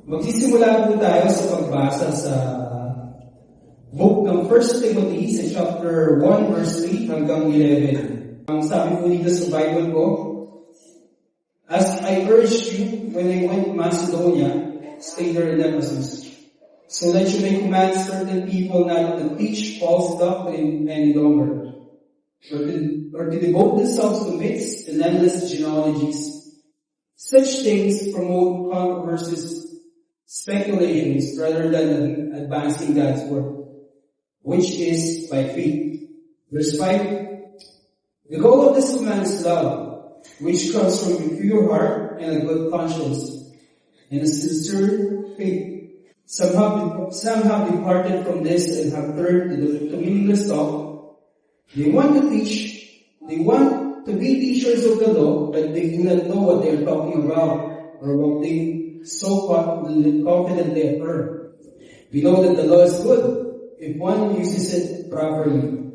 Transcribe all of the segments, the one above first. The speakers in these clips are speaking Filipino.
Magsisimula po tayo sa pagbasa sa book ng 1 Timothy sa chapter 1 verse 3 hanggang 11. Ang sabi po dito sa Bible ko, "As I urged you when I went to Macedonia, stay there in Ephesus, so that you may command certain people not to teach false doctrine any longer, or to devote themselves to myths and endless genealogies. Such things promote controversies, speculations, rather than advancing God's word, which is by faith." Verse 5, "The goal of this command is love, which comes from a pure heart and a good conscience, and a sincere faith. Some have departed from this and have turned to meaningless talk. They want to be teachers of the law, but they do not know what they are talking about, or what they so confidently affirm. We know that the law is good if one uses it properly.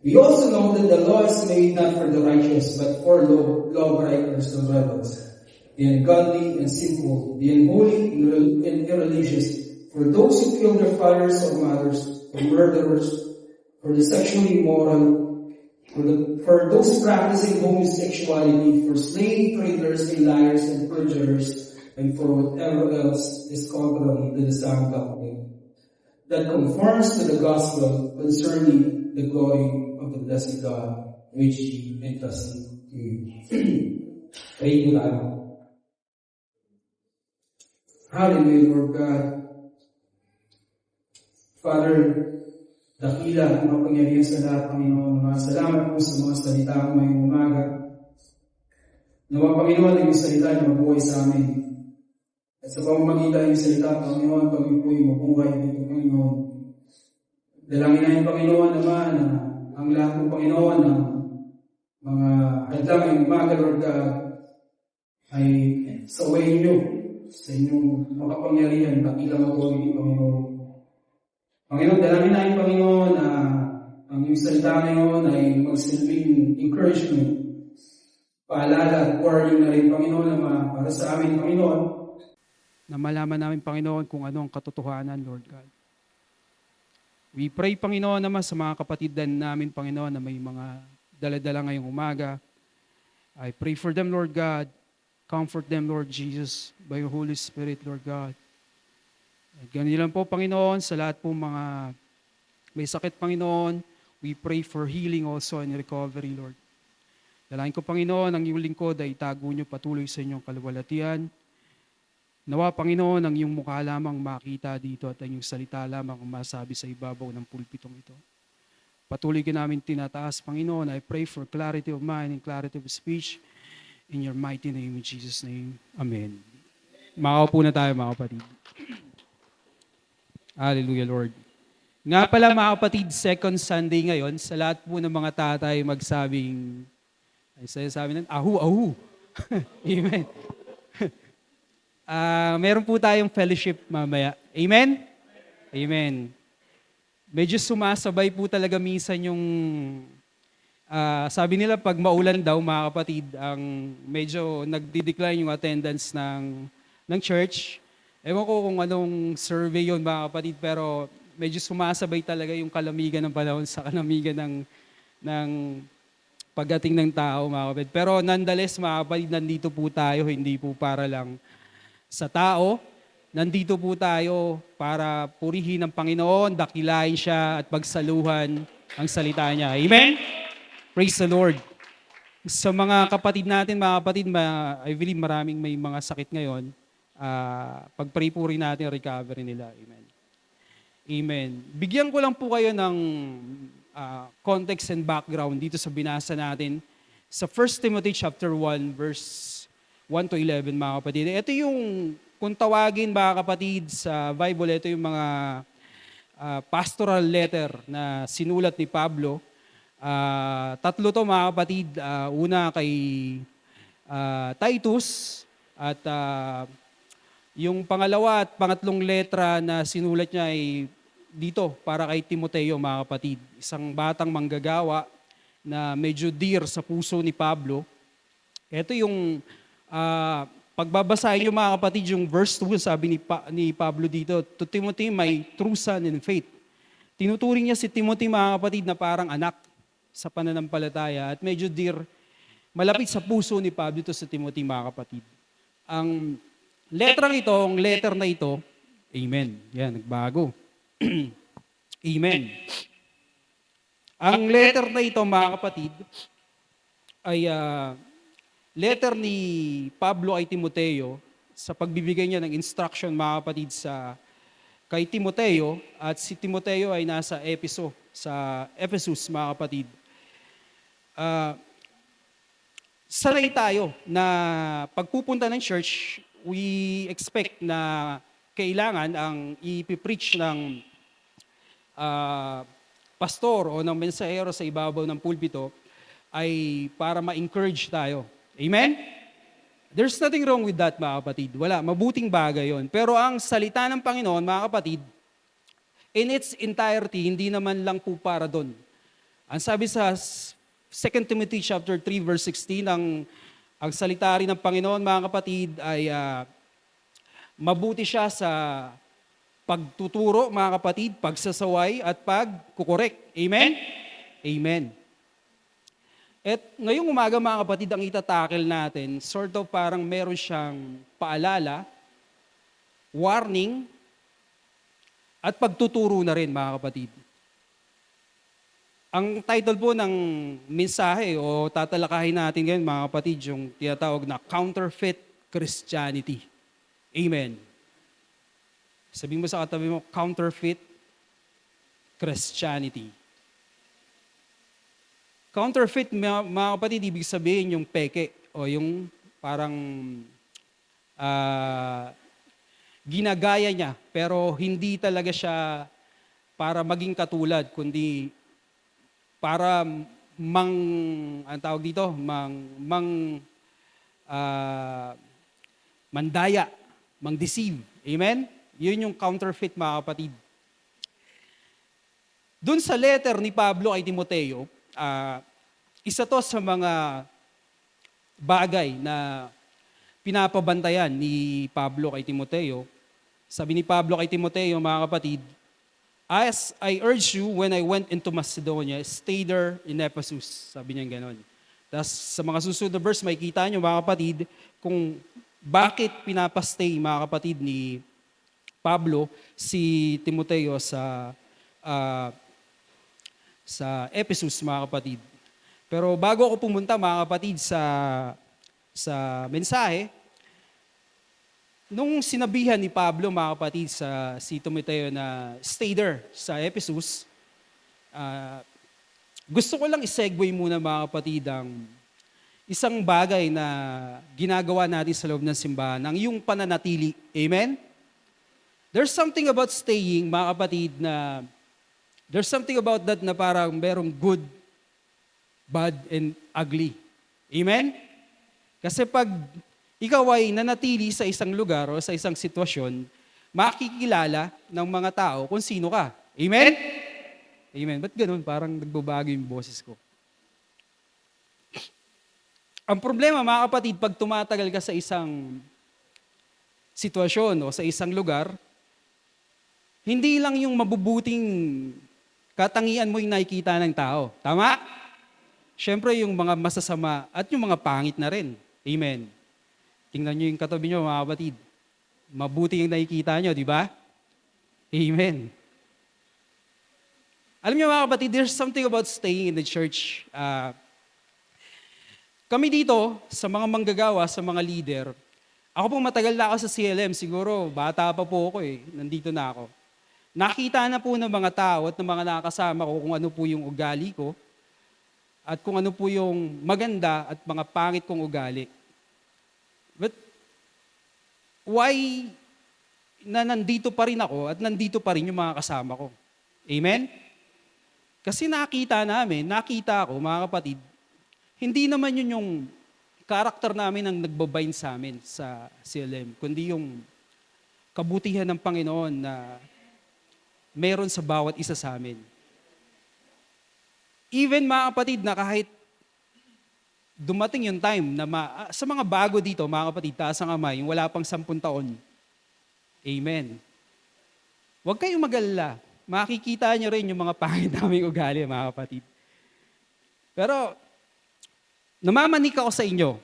We also know that the law is made not for the righteous, but for lawbreakers and rebels, the ungodly and sinful, the unholy and irreligious, for those who kill their fathers or mothers, for murderers, for the sexually immoral, for those practicing homosexuality, for slave traders and liars and perjurers, and for whatever else is contrary to the sound doctrine that conforms to the gospel concerning the glory of the blessed God, which He entrusted to you." Pray po tayo. Hallelujah, Lord God. Father, dakila at mapangyarihan sa lahat, Panginoon. Salamat po sa mga salita mo ngayong umaga. Nawa, Panginoon, ang iyong salita ay mabuhay sa amin. At sa pamamagitan ng salita, Panginoon, kami po'y mabuhay dito, Panginoon. Dalangin namin, Panginoon, naman na ang lahat ng Panginoon ng mga hadlang ngayong umaga, Lord God, ay sa way niyo, sa inyong makapangyarihan, dakila mabuhay, Panginoon. Panginoon, dalangin namin, Panginoon, na ang iyong salita ngayon ay magsilbing encouragement, paalala at warning na rin, Panginoon, na para sa amin, Panginoon, na malaman namin, Panginoon, kung ano ang katotohanan, Lord God. We pray, Panginoon, naman sa mga kapatid namin, Panginoon, na may mga dala-dala ngayong umaga. I pray for them, Lord God. Comfort them, Lord Jesus, by your Holy Spirit, Lord God. At ganyan lang po, Panginoon, sa lahat po mga may sakit, Panginoon, we pray for healing also and recovery, Lord. Dalangin ko, Panginoon, ang iyong lingkod ay itago niyo patuloy sa inyong kaluwalhatian. Nawa, Panginoon, ang iyong mukha lamang makita dito at ang iyong salita lamang ang masabi sa ibabaw ng pulpitong ito. Patuloy ka namin tinataas, Panginoon. I pray for clarity of mind and clarity of speech in your mighty name, in Jesus' name. Amen. Makaupo na tayo, mga kapatid. Hallelujah, Lord. Nga pala, mga kapatid, second Sunday ngayon, sa lahat po ng mga tatay magsabing, ay sabi ng, ahu, ahu. Amen. Meron po tayong fellowship mamaya. Amen? Amen. Medyo sumasabay po talaga minsan yung, sabi nila pag maulan daw, mga kapatid, ang medyo nagdi-decline yung attendance ng church. Ewan ko kung anong survey yun, mga kapatid, pero medyo sumasabay talaga yung kalamigan ng panahon sa kalamigan ng pagdating ng tao, mga kapatid. Pero nonetheless, mga kapatid, nandito po tayo, hindi po para lang sa tao. Nandito po tayo para purihin ang Panginoon, dakilain siya at pagsaluhan ang salita niya. Amen? Praise the Lord. Sa mga kapatid natin, mga kapatid, I believe maraming may mga sakit ngayon. Pag-pray po rin natin ang recovery nila. Amen. Amen. Bigyan ko lang po kayo ng context and background dito sa binasa natin sa 1 Timothy chapter 1 verse 1 to 11, mga kapatid. Ito yung, kung tawagin, mga kapatid, sa Bible, ito yung mga pastoral letter na sinulat ni Pablo. Tatlo to, mga kapatid. Una kay Titus, at yung pangalawa at pangatlong letra na sinulat niya ay dito para kay Timoteo, mga kapatid. Isang batang manggagawa na medyo dear sa puso ni Pablo. Ito yung pagbabasahin niyo mga kapatid yung verse 2, sabi ni Pablo dito, to Timothy, my true son in faith. Tinuturing niya si Timothy mga kapatid na parang anak sa pananampalataya at medyo malapit sa puso ni Pablo ito sa Timothy mga kapatid. Ang letter na ito, amen. Yan, nagbago. Amen. Ang letter na ito mga kapatid ay letter ni Pablo kay Timoteo sa pagbibigay niya ng instruction mga kapatid kay Timoteo, at si Timoteo ay nasa Ephesus mga kapatid. Sanay tayo na pagpupunta ng church, we expect na kailangan ang ipipreach ng pastor o ng mensahero sa ibabaw ng pulpito ay para ma-encourage tayo. Amen? There's nothing wrong with that, mga kapatid. Wala, mabuting bagay yon. Pero ang salita ng Panginoon, mga kapatid, in its entirety, hindi naman lang po para doon. Ang sabi sa 2 Timothy chapter 3 verse 16, ang salita rin ng Panginoon, mga kapatid, ay mabuti siya sa pagtuturo, mga kapatid, pagsasaway at pagkukorek. Amen? Amen. At ngayong umaga mga kapatid, ang itatakil natin, sort of parang meron siyang paalala, warning, at pagtuturo na rin mga kapatid. Ang title po ng mensahe o tatalakayin natin ngayon mga kapatid, yung tinatawag na Counterfeit Christianity. Amen. Sabihin mo sa katabi mo, Counterfeit Christianity. Counterfeit, mga kapatid, ibig sabihin yung peke o yung parang ginagaya niya pero hindi talaga siya para maging katulad, kundi para mandaya, mang-deceive. Amen? Yun yung counterfeit, mga kapatid. Doon sa letter ni Pablo kay Timoteo, isa to sa mga bagay na pinapabantayan ni Pablo kay Timoteo. Sabi ni Pablo kay Timoteo, mga kapatid, as I urge you when I went into Macedonia, stay there in Ephesus. Sabi niya gano'n. Tapos sa mga susunod na verse, makikita niyo mga kapatid kung bakit pinapastay, mga kapatid, ni Pablo si Timoteo sa Ephesus, mga kapatid. Pero bago ako pumunta, mga kapatid, sa mensahe, nung sinabihan ni Pablo, mga kapatid, si Timoteo na stay there sa Ephesus, gusto ko lang i-segue muna, mga kapatid, ang isang bagay na ginagawa natin sa loob ng simbahan, ang yung pananatili. Amen? There's something about staying, mga kapatid, na there's something about that na parang merong good, bad, and ugly. Amen? Kasi pag ikaw ay nanatili sa isang lugar o sa isang sitwasyon, makikilala ng mga tao kung sino ka. Amen? Amen. Ba't ganun? Parang nagbabago yung boses ko. Ang problema, mga kapatid, pag tumatagal ka sa isang sitwasyon o sa isang lugar, hindi lang yung mabubuting katangian mo yung nakikita ng tao. Tama? Siyempre yung mga masasama at yung mga pangit na rin. Amen. Tingnan nyo yung katabi nyo, mga kapatid. Mabuti yung nakikita nyo, di ba? Amen. Alam nyo mga kapatid, there's something about staying in the church. Kami dito, sa mga manggagawa, sa mga leader, ako po matagal na ako sa CLM, siguro bata pa po ako nandito na ako. Nakita na po ng mga tao at ng mga nakakasama ko kung ano po yung ugali ko at kung ano po yung maganda at mga pangit kong ugali. But why na nandito pa rin ako at nandito pa rin yung mga kasama ko? Amen? Kasi nakita ko, mga kapatid, hindi naman yun yung karakter namin ang nagbabind sa amin sa CLM, kundi yung kabutihan ng Panginoon na meron sa bawat isa sa amin. Even, mga kapatid, na kahit dumating yung time na sa mga bago dito, mga kapatid, taas ang kamay, yung wala pang 10 taon. Amen. Huwag kayong mag-alala. Makikita nyo rin yung mga pangit naming ugali, mga kapatid. Pero, namamanik ako sa inyo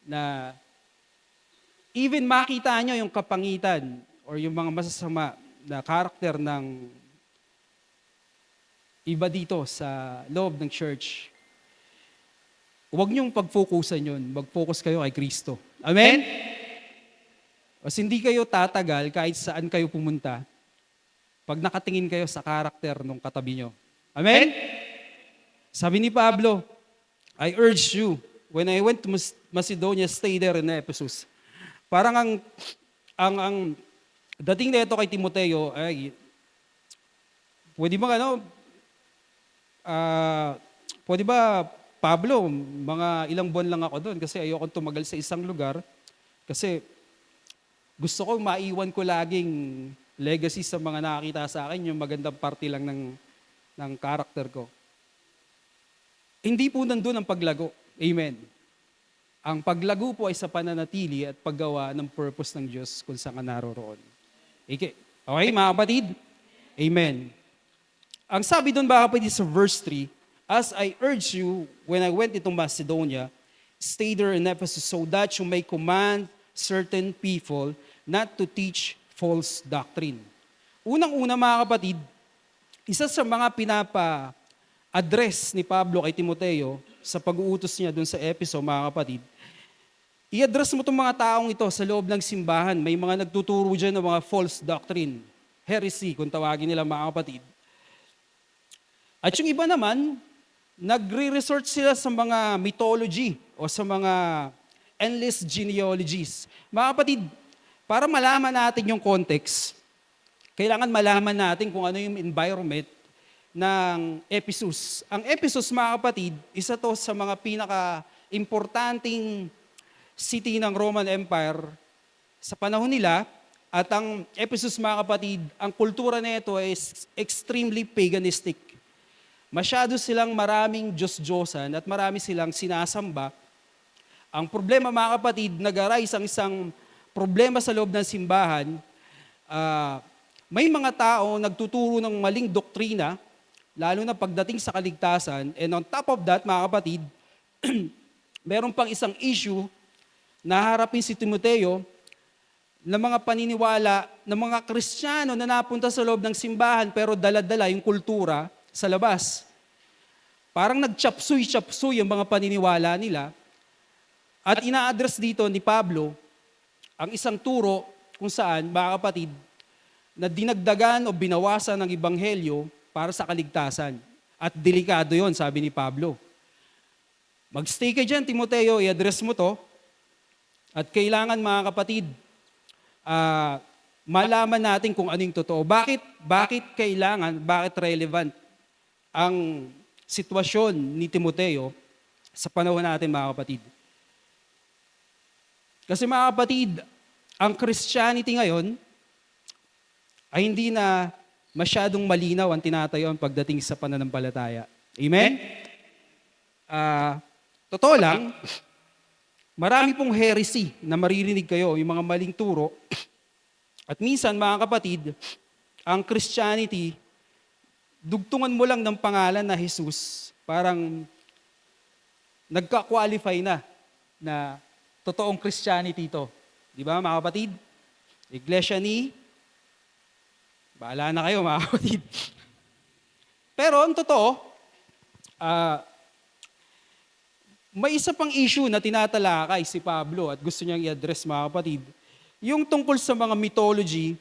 na even makita nyo yung kapangitan or yung mga masasama na karakter ng iba dito sa loob ng church, huwag niyong pag-focusan yun. Mag-focus kayo kay Kristo. Amen? Kasi hindi kayo tatagal kahit saan kayo pumunta pag nakatingin kayo sa karakter ng katabi nyo. Amen? Sabi ni Pablo, I urge you, when I went to Macedonia, stay there in Ephesus. Parang ang dating na ito kay Timoteo, ay, pwede ba pwede ba, Pablo, mga ilang buwan lang ako doon kasi ayoko tumagal sa isang lugar kasi gusto ko maiwan ko laging legacy sa mga nakakita sa akin, yung magandang parte lang ng karakter ko. Hindi po nandun ang paglago. Amen. Ang paglago po ay sa pananatili at paggawa ng purpose ng Diyos kung saan ka naroroon. Okay, mga kapatid? Amen. Ang sabi doon, mga kapatid, sa verse 3, as I urge you, when I went into Macedonia, stay there in Ephesus so that you may command certain people not to teach false doctrine. Unang-una, mga kapatid, isa sa mga pinapa-address ni Pablo kay Timoteo sa pag-uutos niya doon sa Epheso, mga kapatid, i-address mo itong mga taong ito sa loob ng simbahan. May mga nagtuturo dyan ng mga false doctrine, heresy, kung tawagin nila, mga kapatid. At yung iba naman, nagre-resort sila sa mga mythology o sa mga endless genealogies. Mga kapatid, para malaman natin yung context, kailangan malaman natin kung ano yung environment ng Ephesus. Ang Ephesus, mga kapatid, isa to sa mga pinaka-importanting city ng Roman Empire sa panahon nila. At ang Ephesus, mga kapatid, ang kultura nito is extremely paganistic. Masyado silang maraming Diyos-Diyosan at marami silang sinasamba. Ang problema, mga kapatid, nag-arise ang isang problema sa loob ng simbahan. May mga tao nagtuturo ng maling doktrina, lalo na pagdating sa kaligtasan. And on top of that, mga kapatid, meron pang isang issue na harapin si Timoteo na mga paniniwala ng mga Kristiyano na napunta sa loob ng simbahan pero dala-dala yung kultura sa labas. Parang nagchapsuy-chapsuy yung mga paniniwala nila. At ina-address dito ni Pablo ang isang turo kung saan, mga kapatid, na dinagdagan o binawasan ng ebanghelyo para sa kaligtasan. At delikado yon, sabi ni Pablo. Magstay ka dyan, Timoteo, i-address mo to. At kailangan, mga kapatid, malaman natin kung anong totoo. Bakit kailangan, bakit relevant ang sitwasyon ni Timoteo sa panahon natin, mga kapatid. Kasi, mga kapatid, ang Christianity ngayon ay hindi na masyadong malinaw ang tinatayo pagdating sa pananampalataya. Amen? Totoo lang, marami pong heresy na maririnig kayo, yung mga maling turo. At minsan, mga kapatid, ang Christianity, dugtungan mo lang ng pangalan na Jesus, parang nagka-qualify na totoong Christianity ito. Di ba, mga kapatid? Iglesia ni, bahala na kayo, mga kapatid. Pero ang totoo, may isa pang issue na tinatalakay si Pablo at gusto niyang i-address, mga kapatid. Yung tungkol sa mga mythology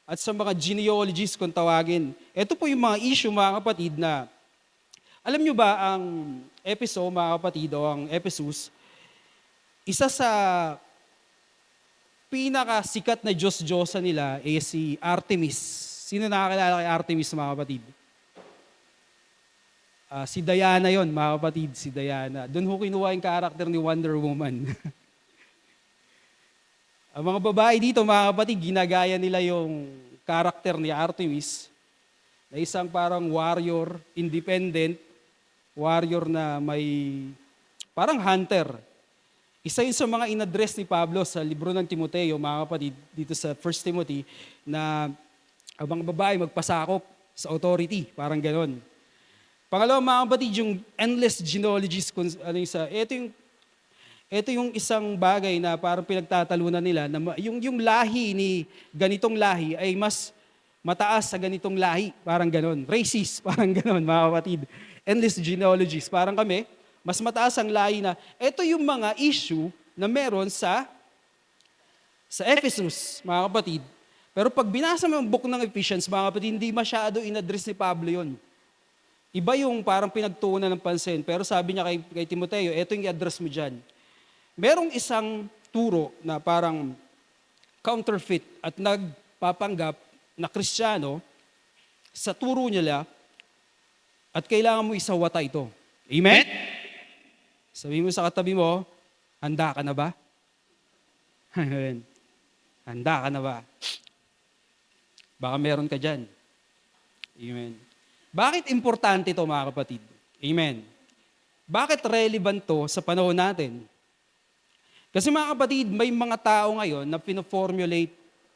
at sa mga genealogies kung tawagin. Ito po yung mga issue, mga kapatid, na alam nyo ba ang Epheso, mga kapatid, o ang Ephesus, isa sa pinakasikat na Diyos-Diyosa nila ay si Artemis. Sino nakakilala kay Artemis, mga kapatid? Si Diana yon, mga kapatid, si Diana. Doon ho kinuha yung karakter ni Wonder Woman. Ang mga babae dito, mga kapatid, ginagaya nila yung karakter ni Artemis na isang parang warrior, independent, warrior na may parang hunter. Isa yun sa mga inaddress ni Pablo sa libro ng Timoteo, mga kapatid, dito sa 1 Timothy, na ang mga babae magpasakop sa authority, parang ganon. Pangalawa, mga kapatid, yung endless genealogies, ito yung isang bagay na parang pinagtatalunan nila, na yung lahi ni ganitong lahi ay mas mataas sa ganitong lahi, parang ganon. Racist, parang ganon, mga kapatid. Endless genealogies, parang kami, mas mataas ang lahi na, ito yung mga issue na meron sa Ephesus, mga kapatid. Pero pag binasa mo yung book ng Ephesians, mga kapatid, hindi masyado inaddress ni Pablo yun. Iba yung parang pinagtuunan ng pansin. Pero sabi niya kay Timoteo, ito yung i-address mo dyan. Merong isang turo na parang counterfeit at nagpapanggap na Kristiyano sa turo nila at kailangan mo isawata ito. Amen? Sabi mo sa katabi mo, handa ka na ba? Handa ka na ba? Baka meron ka dyan. Amen. Bakit importante ito, mga kapatid? Amen. Bakit relevant to sa panahon natin? Kasi mga kapatid, may mga tao ngayon na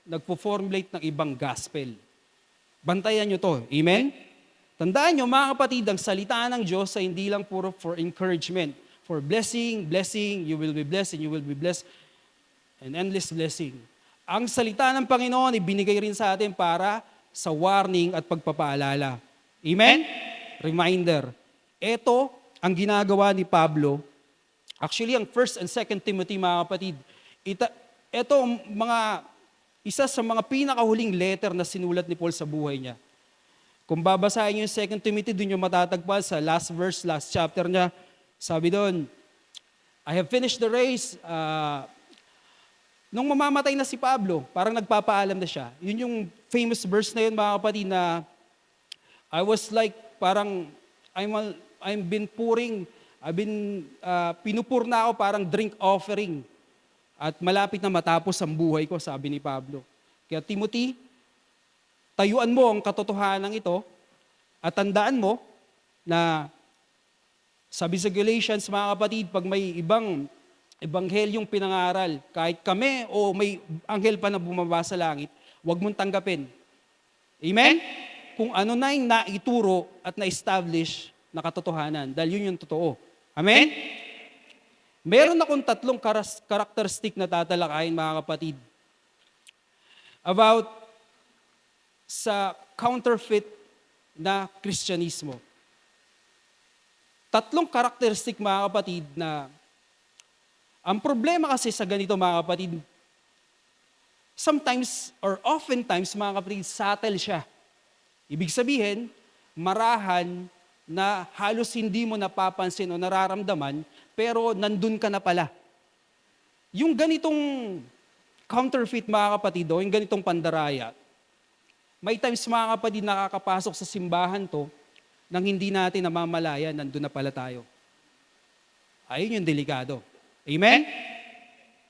nagpo-formulate ng ibang gospel. Bantayan nyo to. Amen? Tandaan nyo, mga kapatid, ang salita ng Diyos ay hindi lang puro for encouragement. For blessing, you will be blessed, and you will be blessed, and endless blessing. Ang salita ng Panginoon ay binigay rin sa atin para sa warning at pagpapaalala. Amen? Reminder. Ito ang ginagawa ni Pablo. Actually, ang 1 and 2 Timothy, mga kapatid, ito isa sa mga pinakahuling letter na sinulat ni Paul sa buhay niya. Kung babasahin niyo yung 2 Timothy, doon yung matatagpuan sa last verse, last chapter niya. Sabi doon, I have finished the race. Nung mamamatay na si Pablo, parang nagpapaalam na siya. Yun yung famous verse na yun, mga kapatid, na I was like, parang, pinupur na ako parang drink offering. At malapit na matapos ang buhay ko, sabi ni Pablo. Kaya Timothy, tayuan mo ang katotohanan ito at tandaan mo na sabi sa Galatians, mga kapatid, pag may ibang ebanghelyong pinangaral, kahit kami o may anghel pa na bumaba sa langit, huwag mong tanggapin. Amen? Kung ano na yung naituro at na-establish na katotohanan, dahil yun yung totoo. Amen? Meron akong 3 characteristic na tatalakayin, mga kapatid, about sa counterfeit na Kristyanismo. 3 characteristic, mga kapatid, na ang problema kasi sa ganito, mga kapatid, sometimes or oftentimes, mga kapatid, subtle siya. Ibig sabihin, marahan na halos hindi mo napapansin o nararamdaman, pero nandun ka na pala. Yung ganitong counterfeit, mga kapatid, o yung ganitong pandaraya, may times, mga kapatid, nakakapasok sa simbahan to, nang hindi natin namamalayan, nandun na pala tayo. Ayun yung delikado. Amen?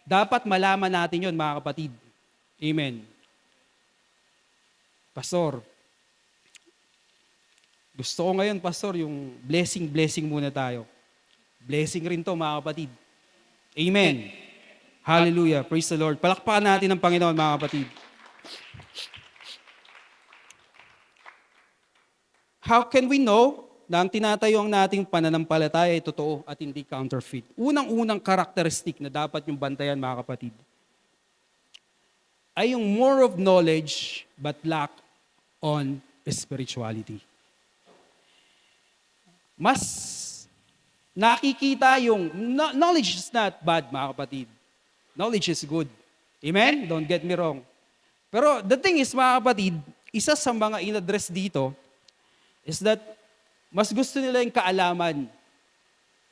Dapat malaman natin yun, mga kapatid. Amen. Pastor, gusto ko ngayon, Pastor, yung blessing muna tayo. Blessing rin to, mga kapatid. Amen. Hallelujah. Praise the Lord. Palakpakan natin ang Panginoon, mga kapatid. How can we know na ang tinatayong nating pananampalataya ay totoo at hindi counterfeit? Unang-unang karakteristik na dapat yung bantayan, mga kapatid, ay yung more of knowledge but lack on spirituality. Mas nakikita yung knowledge is not bad, mga kapatid. Knowledge is good. Amen? Don't get me wrong. Pero the thing is, mga kapatid, isa sa mga in-address dito is that mas gusto nila yung kaalaman,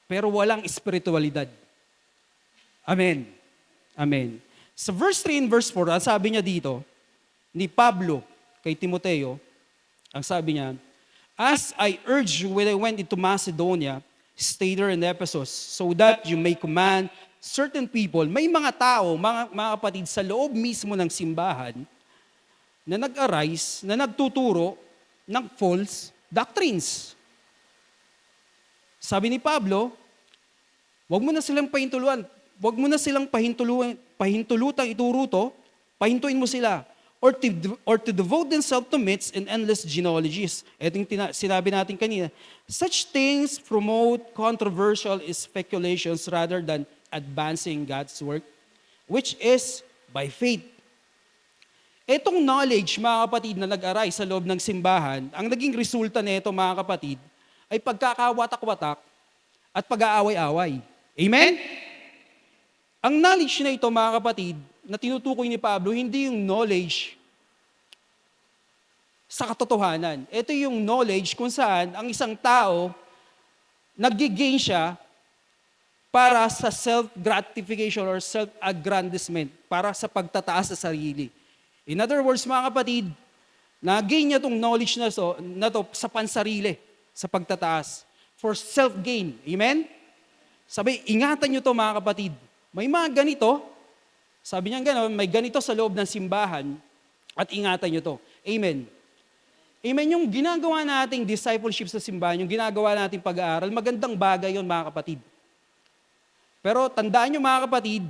pero walang espiritualidad. Amen. Amen. Sa verse 3 and verse 4, ang sabi niya dito, ni Pablo kay Timoteo, ang sabi niya, as I urge you when I went into Macedonia, stay there in Ephesus, so that you may command certain people. May mga tao, mga kapatid, sa loob mismo ng simbahan, na nag-arise, na nagtuturo ng false doctrines. Sabi ni Pablo, Huwag mo na silang pahintuluan. Huwag mo na silang pahintulutang ituro to, pahintuin mo sila. Or to devote themselves to myths and endless genealogies. Ito yung sinabi natin kanina. Such things promote controversial speculations rather than advancing God's work, which is by faith. Etong knowledge, mga kapatid, na nag-aray sa loob ng simbahan, ang naging resulta nito, mga kapatid, ay pagkakawatak-watak at pag-aaway-away. Amen? Ang knowledge na ito, mga kapatid, na tinutukoy ni Pablo, hindi yung knowledge sa katotohanan. Ito yung knowledge kung saan ang isang tao, nag-gain siya para sa self-gratification or self-aggrandizement, para sa pagtataas sa sarili. In other words, mga kapatid, nag-gain niya itong knowledge na to sa pansarili, sa pagtataas, for self-gain. Amen? Sabi, ingatan nyo to, mga kapatid. May mga ganito, sabi niya gano'n, may ganito sa loob ng simbahan at ingatan nyo to. Amen. Amen. Yung ginagawa nating discipleship sa simbahan, yung ginagawa nating pag-aaral, magandang bagay yon, mga kapatid. Pero tandaan nyo, mga kapatid,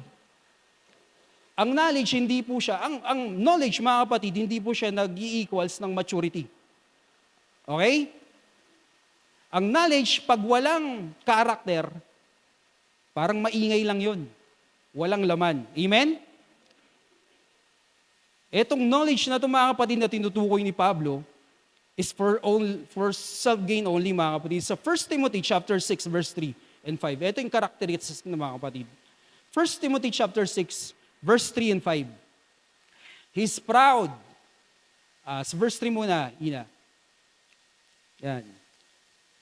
ang knowledge hindi po siya, ang knowledge, mga kapatid, hindi po siya nag-i-equals ng maturity. Okay? Ang knowledge, pag walang karakter, parang maingay lang yun. Walang laman. Amen? Etong knowledge na ito, mga kapatid, na tinutukoy ni Pablo is for self-gain only, mga kapatid. Sa 1 Timothy chapter 6, verse 3 and 5. Ito yung characteristics ng mga kapatid. 1 Timothy chapter 6, verse 3 and 5. He's proud. Sa verse 3 muna, Ina. Yan.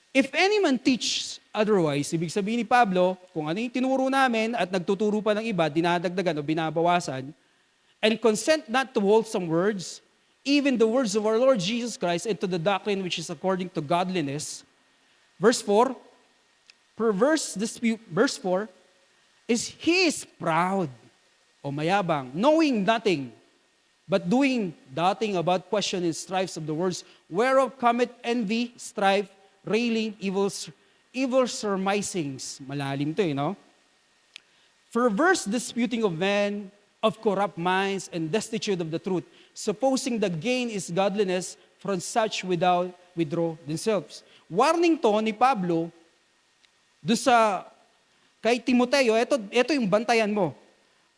If any man teach otherwise, ibig sabihin ni Pablo, kung ano yung tinuro namin at nagtuturo pa ng iba, dinadagdagan o binabawasan, and consent not to wholesome words, even the words of our Lord Jesus Christ, and to the doctrine which is according to godliness. Verse 4, perverse dispute, verse 4, is he is proud o mayabang, knowing nothing, but doing doubting about question and strifes of the words, whereof cometh envy, strife, railing, evil surmisings. Malalim to, no? Perverse disputing of men, of corrupt minds, and destitute of the truth, supposing the gain is godliness, from such withdraw themselves. Warning to ni Pablo, kay Timoteo, ito yung bantayan mo.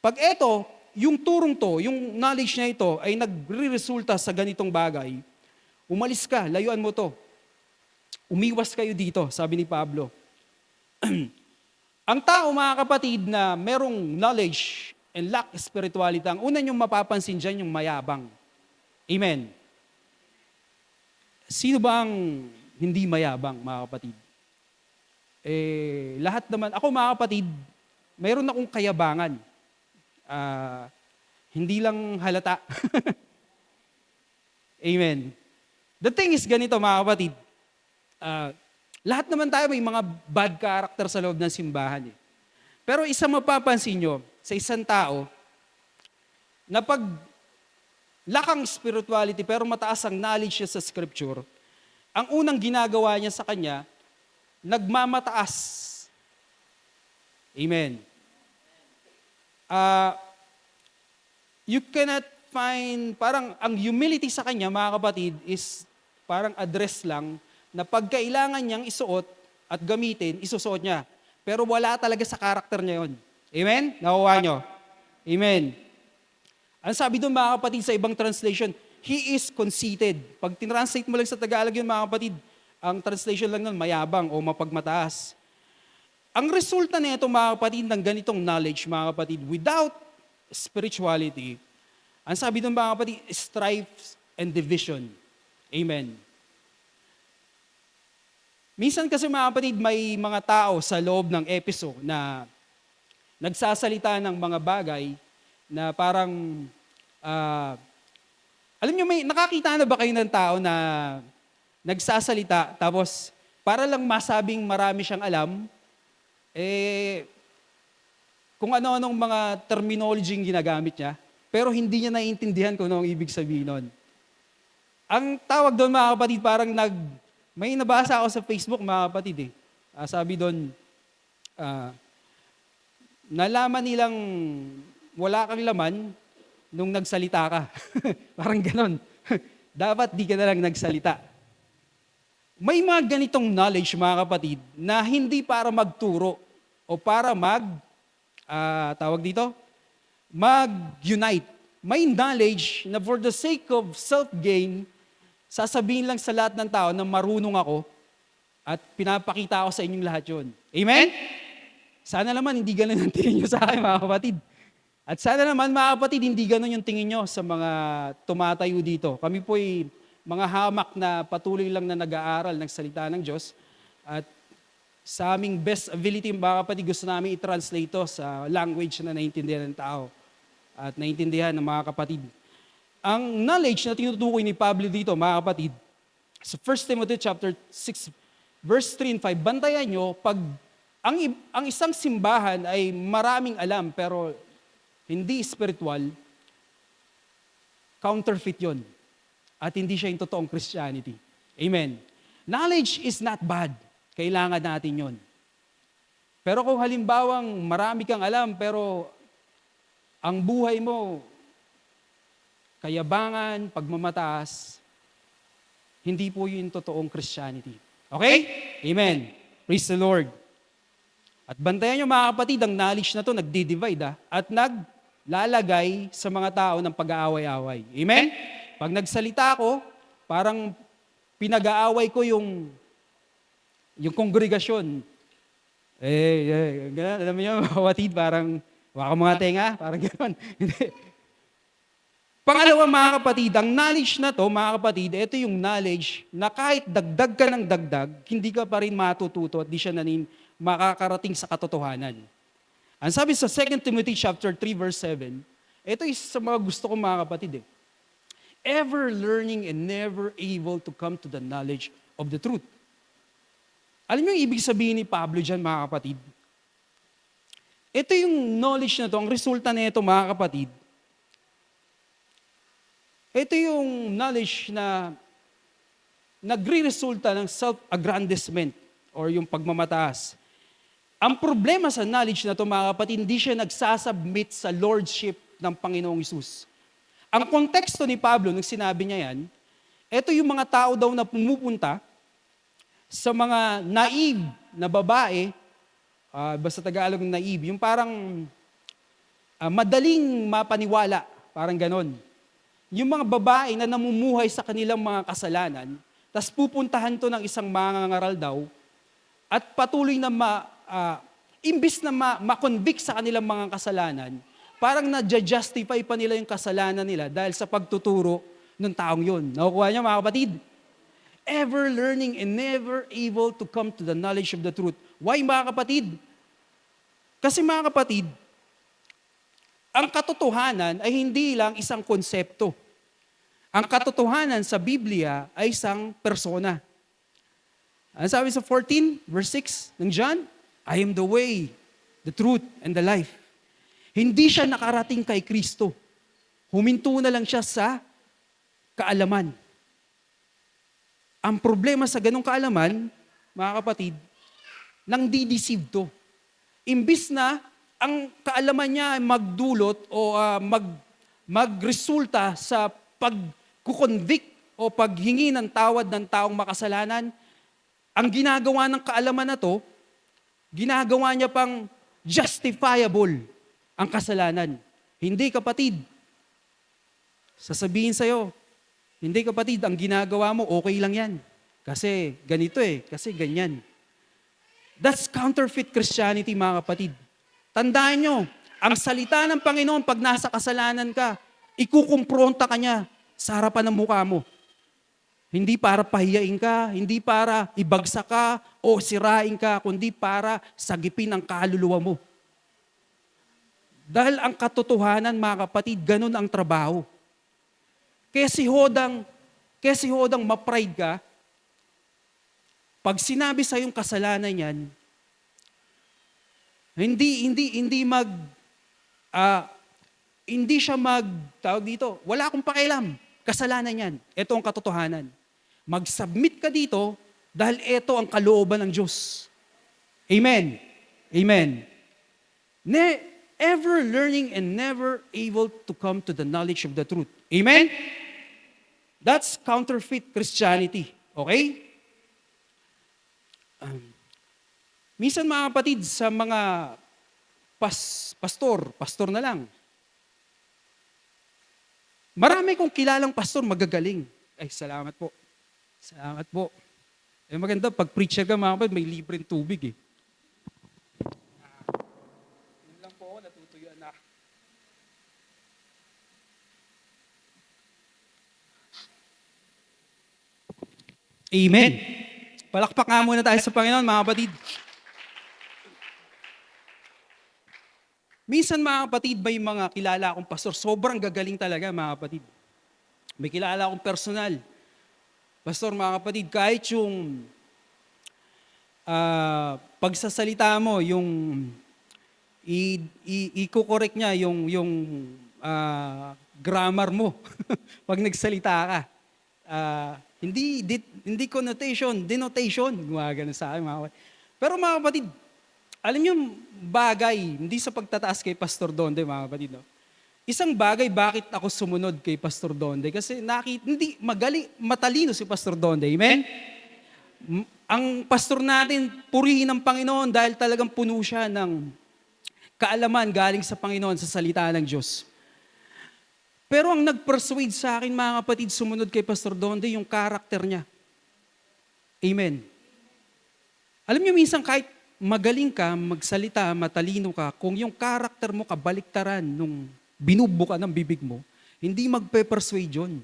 Pag ito, yung turong to, yung knowledge na ito, ay nagre-resulta sa ganitong bagay, umalis ka, layuan mo to. Umiwas kayo dito, sabi ni Pablo. Ang tao, mga kapatid, na merong knowledge and lack spirituality, ang una niyong mapapansin dyan, yung mayabang. Amen. Sino ba ang hindi mayabang, mga kapatid? Lahat naman, ako, mga kapatid, mayroon akong kayabangan. Hindi lang halata. Amen. The thing is ganito, mga kapatid, lahat naman tayo may mga bad character sa loob ng simbahan. Pero isa mapapansin nyo sa isang tao na pag lakang spirituality pero mataas ang knowledge niya sa scripture, ang unang ginagawa niya sa kanya, nagmamataas. Amen. You cannot find, parang ang humility sa kanya, mga kapatid, is parang address lang na pagkailangan niyang isuot at gamitin, isusuot niya. Pero wala talaga sa karakter niya yun. Amen? Nakuha niyo? Amen. Ang sabi doon, mga kapatid, sa ibang translation, he is conceited. Pag tinranslate mo lang sa Tagalog yun, mga kapatid, ang translation lang nun, mayabang o mapagmataas. Ang resulta nito, mga kapatid, ng ganitong knowledge, mga kapatid, without spirituality, ang sabi doon, mga kapatid, strife and division. Amen. Minsan kasi, mga kapatid, may mga tao sa loob ng episode na nagsasalita ng mga bagay na parang, alam nyo, nakakita na ba kayo ng tao na nagsasalita tapos para lang masabing marami siyang alam, kung ano-anong mga terminology yung ginagamit niya, pero hindi niya naiintindihan kung ano ang ibig sabihin nun. Ang tawag doon, mga kapatid, parang may nabasa ako sa Facebook, mga kapatid. Sabi doon, nalaman nilang wala kang laman nung nagsalita ka. Parang ganon. Dapat di ka na lang nagsalita. May mga ganitong knowledge, mga kapatid, na hindi para magturo o para tawag dito, mag-unite. May knowledge na for the sake of self-gain, sasabihin lang sa lahat ng tao na marunong ako at pinapakita ko sa inyong lahat yun. Amen? Sana naman hindi ganun ang tingin nyo sa akin, mga kapatid. At sana naman, mga kapatid, hindi ganun yung tingin nyo sa mga tumatayo dito. Kami po'y mga hamak na patuloy lang na nag-aaral ng salita ng Diyos. At sa aming best ability, mga kapatid, gusto namin i-translate to sa language na naiintindihan ng tao at naiintindihan ng mga kapatid. Ang knowledge na tinutukoy ni Pablo dito, mga kapatid, sa 1 Timothy chapter 6, verse 3 and 5, bantayan nyo, pag ang isang simbahan ay maraming alam pero hindi spiritual, counterfeit yon. At hindi siya yung totoong Christianity. Amen. Knowledge is not bad. Kailangan natin yon. Pero kung halimbawang marami kang alam pero ang buhay mo, kayabangan, pagmamataas, hindi po yun totoong Christianity. Okay? Amen. Praise the Lord. At bantayan nyo, mga kapatid, ang knowledge na to nagdi-divide at naglalagay sa mga tao ng pag-aaway-away. Amen? Pag nagsalita ako, parang pinag-aaway ko yung kongregasyon. Ganun, alam mo yun, mga kapatid, parang waka mga tenga, parang gano'n. Pangalawa, mga kapatid, ang knowledge na to, mga kapatid, ito yung knowledge na kahit dagdag ka ng dagdag, hindi ka pa rin matututo at di siya makakarating sa katotohanan. Ang sabi sa 2 Timothy chapter 3 verse 7, ito is sa mga gusto ko, mga kapatid. Ever learning and never able to come to the knowledge of the truth. Alam niyo yung ibig sabihin ni Pablo dyan, mga kapatid? Ito yung knowledge na to, ang resulta na ito, mga kapatid. Ito yung knowledge na nagre-resulta ng self-aggrandizement or yung pagmamataas. Ang problema sa knowledge na ito, mga kapatid, hindi siya nagsasubmit sa lordship ng Panginoong Hesus. Ang konteksto ni Pablo, nung sinabi niya yan, ito yung mga tao daw na pumupunta sa mga naive na babae, basta Tagalog ng naive, yung parang madaling mapaniwala, parang ganon. Yung mga babae na namumuhay sa kanilang mga kasalanan, tas pupuntahan to ng isang mangangaral daw, at patuloy na imbis na ma-convict sa kanilang mga kasalanan, parang na-justify pa nila yung kasalanan nila dahil sa pagtuturo ng taong yun. Nakukuha niyo, mga kapatid? Ever learning and never able to come to the knowledge of the truth. Why, mga kapatid? Kasi, mga kapatid, ang katotohanan ay hindi lang isang konsepto. Ang katotohanan sa Biblia ay isang persona. Ano sabi sa 14, verse 6 ng John? I am the way, the truth, and the life. Hindi siya nakarating kay Kristo. Huminto na lang siya sa kaalaman. Ang problema sa ganong kaalaman, mga kapatid, nang di-deceive to. Imbis na ang kaalaman niya ay magdulot o magresulta sa pagkukonvict o paghingi ng tawad ng taong makasalanan, ang ginagawa ng kaalaman na to, ginagawa niya pang justifiable ang kasalanan. Hindi, kapatid. Sasabihin sa'yo, hindi, kapatid, ang ginagawa mo, okay lang yan. Kasi ganito kasi ganyan. That's counterfeit Christianity, mga kapatid. Tandaan nyo, ang salita ng Panginoon, pag nasa kasalanan ka, ikukumpronta ka niya sa harapan ng mukha mo. Hindi para pahiyain ka, hindi para ibagsak ka o sirain ka, kundi para sagipin ang kaluluwa mo. Dahil ang katotohanan, mga kapatid, ganun ang trabaho. Kaya si Hodang ma-pride ka, pag sinabi sa yung kasalanan yan, hindi siya tawag dito, wala akong pakialam, kasalanan yan. Ito ang katotohanan. Mag-submit ka dito dahil ito ang kalooban ng Diyos. Amen. Amen. Ever learning and never able to come to the knowledge of the truth. Amen? That's counterfeit Christianity. Okay? Minsan mga kapatid, sa mga pastor na lang. Marami kong kilalang pastor magagaling. Ay, salamat po. Salamat po. Eh maganda, pag preacher ka mga kapatid, may libreng tubig eh. Yun lang po ako, natutuyuan na. Amen. Palakpak nga muna tayo sa Panginoon, mga kapatid. Minsan, mga kapatid, may mga kilala akong pastor. Sobrang gagaling talaga, mga kapatid. May kilala akong personal. Pastor, mga kapatid, kahit yung pagsasalita mo, yung i-correct niya yung grammar mo pag nagsalita ka. Hindi connotation, denotation. Gumagano sa akin, mga kapatid. Pero mga kapatid, alam niyo bagay, hindi sa pagtataas kay Pastor Donde, mga kapatid. No? Isang bagay, bakit ako sumunod kay Pastor Donde? Kasi hindi matalino si Pastor Donde. Amen? Ang pastor natin, purihin ng Panginoon dahil talagang puno siya ng kaalaman galing sa Panginoon sa salita ng Diyos. Pero ang nag-persuade sa akin, mga kapatid, sumunod kay Pastor Donde, yung karakter niya. Amen. Alam niyo, minsan kahit magaling ka, magsalita, matalino ka, kung yung karakter mo kabaliktaran nung binubuka ng bibig mo, hindi magpe-persuade yun.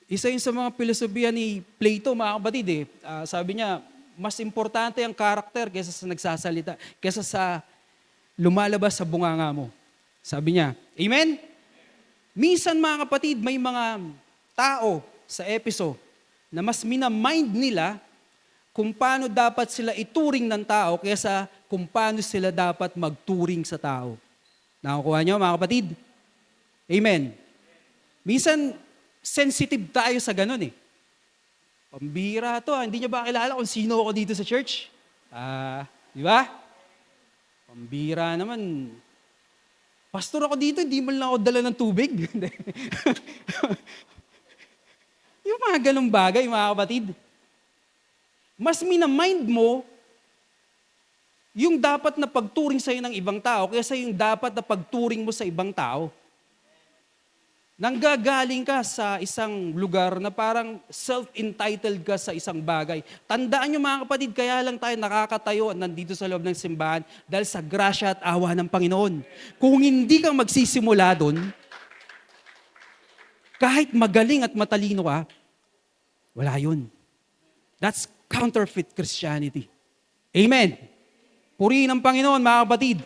Isa yun sa mga filosofiya ni Plato, mga kapatid eh. Sabi niya, mas importante ang karakter kaysa sa nagsasalita, kaysa sa lumalabas sa bunganga mo. Sabi niya, amen? Minsan mga kapatid, may mga tao sa Efeso na mas minamind nila kung paano dapat sila ituring ng tao kaysa kung paano sila dapat magturing sa tao. Nakukuha niyo mga kapatid? Amen. Minsan, sensitive tayo sa ganun eh. Pambira to, hindi niyo ba kilala kung sino ako dito sa church? Di ba? Pambira naman. Pastor ako dito, hindi man lang ako dala ng tubig. Yung mga ganung bagay, mga kapatid. Mas minamind mo yung dapat na pagturing sa'yo ng ibang tao kaysa yung dapat na pagturing mo sa ibang tao. Nanggagaling ka sa isang lugar na parang self-entitled ka sa isang bagay. Tandaan nyo mga kapatid, kaya lang tayo nakakatayo at nandito sa loob ng simbahan dahil sa grasya at awa ng Panginoon. Kung hindi ka magsisimula doon, kahit magaling at matalino ka, wala yun. That's counterfeit Christianity. Amen. Purihin ang Panginoon mga kapatid.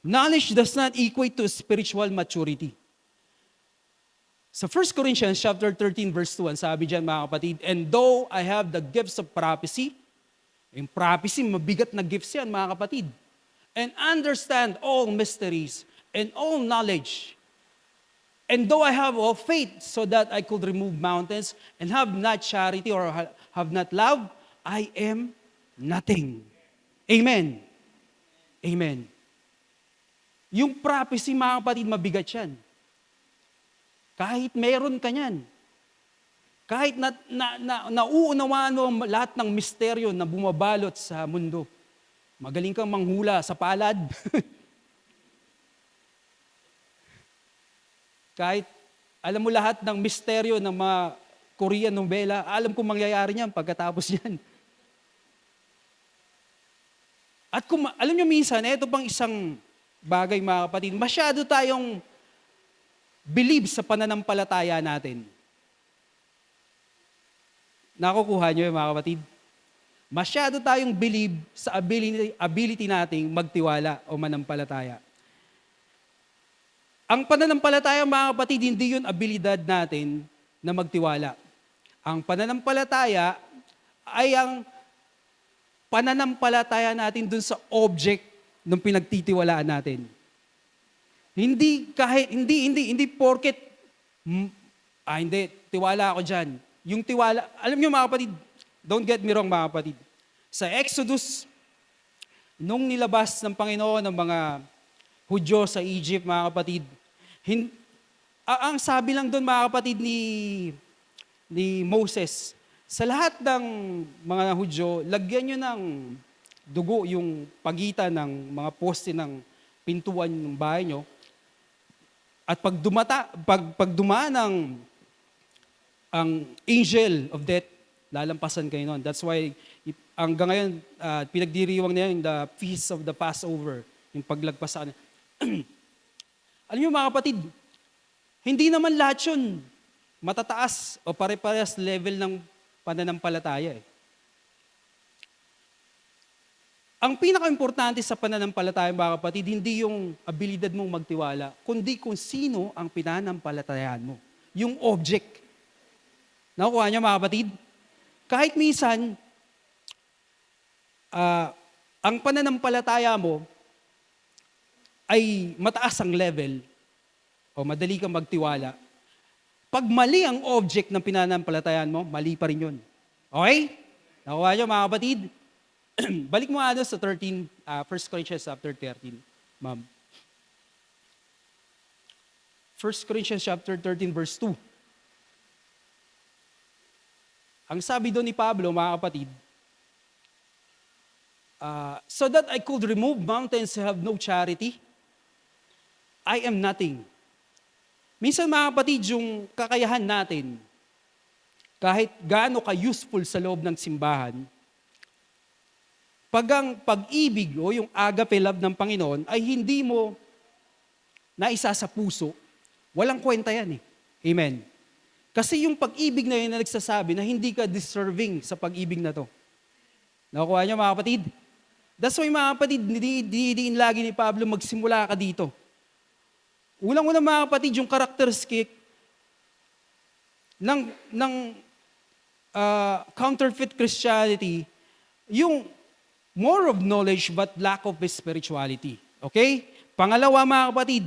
Knowledge does not equate to spiritual maturity. Sa 1 Corinthians chapter 13 verse 2, sabi diyan mga kapatid, and though I have the gifts of prophecy, yung prophecy, mabigat na gifts yan mga kapatid, and understand all mysteries and all knowledge, and though I have all faith so that I could remove mountains and have not charity or have not love, I am nothing. Amen. Amen. Yung prophecy, mga kapatid, mabigat yan. Kahit meron ka yan. Kahit nauunawaan mo lahat ng misteryo na bumabalot sa mundo. Magaling kang manghula sa palad. Kahit alam mo lahat ng misteryo ng mga Korean novela, alam kung mangyayari niyan pagkatapos yan. At kung, alam nyo minsan, ito pang isang bagay mga kapatid, masyado tayong believe sa pananampalataya natin. Nakukuha nyo mga kapatid? Masyado tayong believe sa ability nating magtiwala o manampalataya. Ang pananampalataya mga kapatid, hindi yun abilidad natin na magtiwala. Ang pananampalataya ay ang pananampalataya natin dun sa object ng pinagtitiwalaan natin. Hindi porket, hindi, tiwala ako dyan. Yung tiwala, alam nyo mga kapatid, don't get me wrong mga kapatid, Sa Exodus, nung nilabas ng Panginoon ng mga Hudyo sa Egypt, mga kapatid, ang sabi lang doon, mga kapatid, ni Moses, sa lahat ng mga Hudyo, lagyan nyo ng dugo yung pagitan ng mga poste ng pintuan ng bahay nyo. At pag dumaan ang angel of death, lalampasan kayo nun. That's why hanggang ngayon, pinagdiriwang na yun, the feast of the Passover, yung paglagpas sa kanila. Alam niyo mga kapatid, hindi naman lahat yun matataas o pare-parehas level ng pananampalataya. Ang pinaka-importante sa pananampalataya, mga kapatid, hindi yung abilidad mong magtiwala, kundi kung sino ang pinanampalatayan mo. Yung object. Nakukuha niyo, mga kapatid? Kahit minsan, ang pananampalataya mo ay mataas ang level o madali kang magtiwala. Pag mali ang object ng pinanampalatayan mo, mali pa rin yun. Okay? Nakuha niyo, mga kapatid? Balik mo nga sa 1 Corinthians chapter 13, ma'am. 1 Corinthians chapter 13 verse 2. Ang sabi doon ni Pablo, mga kapatid, so that I could remove mountains and have no charity, I am nothing. Minsan, mga kapatid, yung kakayahan natin, kahit gaano ka-useful sa loob ng simbahan, pag ang pag-ibig o yung agape love ng Panginoon ay hindi mo naisa sa puso, walang kwenta yan eh. Amen. Kasi yung pag-ibig na yun na nagsasabi na hindi ka deserving sa pag-ibig na to. Nakukuha niyo, mga kapatid? That's why, mga kapatid, didiin lagi ni Pablo, magsimula ka dito. Unang-una, mga kapatid, yung characteristic ng counterfeit Christianity, yung more of knowledge but lack of spirituality. Okay? Pangalawa, mga kapatid,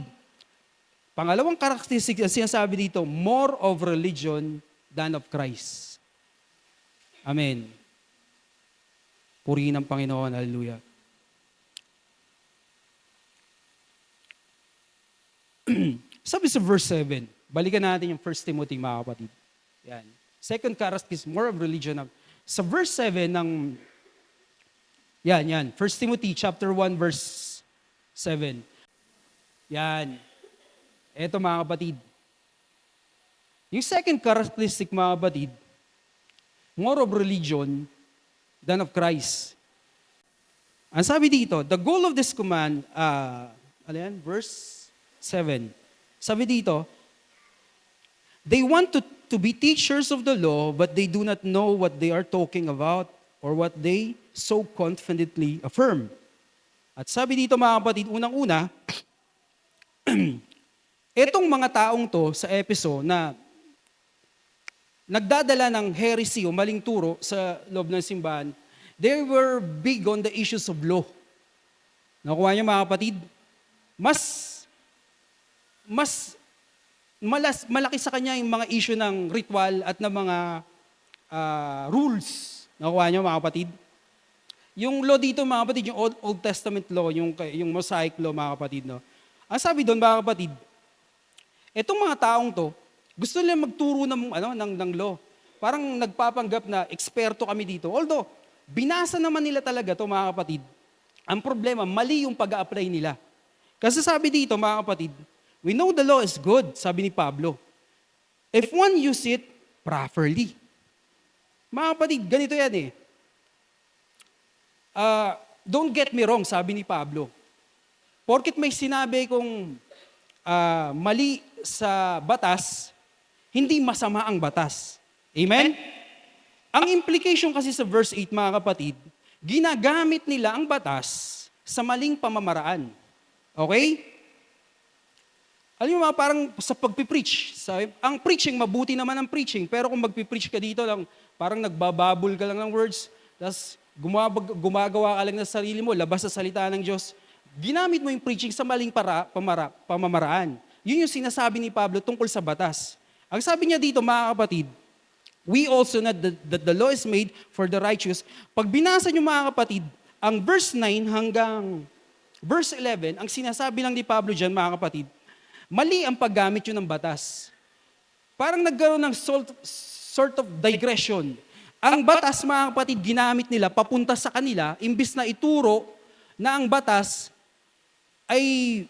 pangalawang karakteristik na sinasabi dito, more of religion than of Christ. Amen. Purihin ang Panginoon. Hallelujah. Sabi sa verse 7, balikan natin yung 1 Timothy, mga kapatid. Yan. Second characteristic is more of religion. Sa verse 7 ng Yan. 1 Timothy chapter 1 verse 7. Yan. Eto, mga kapatid. Yung second characteristic, mga kapatid, more of religion than of Christ. Ang sabi dito, the goal of this command, verse 7. Sabi dito, they want to be teachers of the law, but they do not know what they are talking about or what they so confidently affirm. At sabi dito, mga kapatid, unang-una, etong mga taong to sa Efeso na nagdadala ng heresy o maling turo sa loob ng simbahan, they were big on the issues of law. Nakuha niyo, mga kapatid? Malaki sa kanya yung mga issue ng ritual at ng mga rules. Nakuha niyo, mga kapatid? Yung law dito, mga kapatid, yung Old Testament law, yung Mosaic law, mga kapatid, no? Ang sabi doon, mga kapatid, etong mga taong to, gusto nila magturo ng law. Parang nagpapanggap na eksperto kami dito. Although, binasa naman nila talaga to, mga kapatid. Ang problema, mali yung pag-a-apply nila. Kasi sabi dito, mga kapatid, we know the law is good, sabi ni Pablo. If one use it properly. Mga kapatid, ganito yan eh. Don't get me wrong, sabi ni Pablo. Porket may sinabi kong mali sa batas, hindi masama ang batas. Amen? Ang implication kasi sa verse 8, mga kapatid, ginagamit nila ang batas sa maling pamamaraan. Okay? Alam niyo mga parang sa pagpipreach, ang preaching, mabuti naman ang preaching, pero kung magpipreach ka dito lang, parang nagbababol ka lang ng words, tapos gumagawa ka lang ng sarili mo, labas sa salita ng Diyos, ginamit mo yung preaching sa maling pamamaraan. Yun yung sinasabi ni Pablo tungkol sa batas. Ang sabi niya dito, mga kapatid, We also know that the law is made for the righteous. Pag binasa nyo mga kapatid, ang verse 9 hanggang verse 11, ang sinasabi lang ni Pablo dyan mga kapatid, mali ang paggamit nyo ng batas. Parang nagkaroon ng sort of digression. Ang batas mga kapatid, ginamit nila papunta sa kanila, imbis na ituro na ang batas ay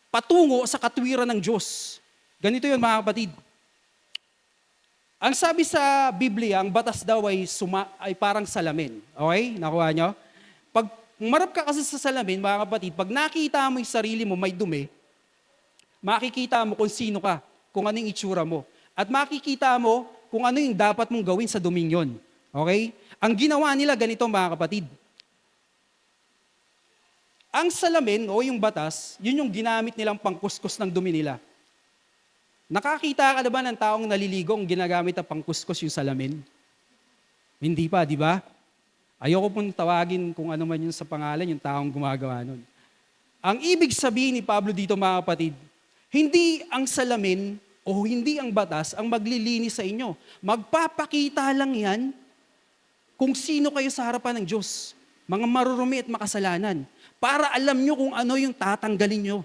patungo sa katwiran ng Diyos. Ganito yun mga kapatid. Ang sabi sa Biblia, ang batas daw ay parang salamin. Okay? Nakuha nyo? Pag marap ka kasi sa salamin, mga kapatid, pag nakita mo yung sarili mo may dumi, makikita mo kung sino ka, kung ano yung itsura mo. At makikita mo kung ano yung dapat mong gawin sa duming yun. Okay? Ang ginawa nila ganito mga kapatid. Ang salamin o yung batas, yun yung ginamit nilang pangkuskus ng dumi nila. Nakakita ka na ba ng taong naliligong ginagamit na pangkuskus yung salamin? Hindi pa, di ba? Ayoko pong tawagin kung ano man yun sa pangalan, yung taong gumagawa nun. Ang ibig sabihin ni Pablo dito mga kapatid, hindi ang salamin o hindi ang batas ang maglilinis sa inyo. Magpapakita lang yan kung sino kayo sa harapan ng Diyos. Mga marurumi at makasalanan. Para alam nyo kung ano yung tatanggalin nyo.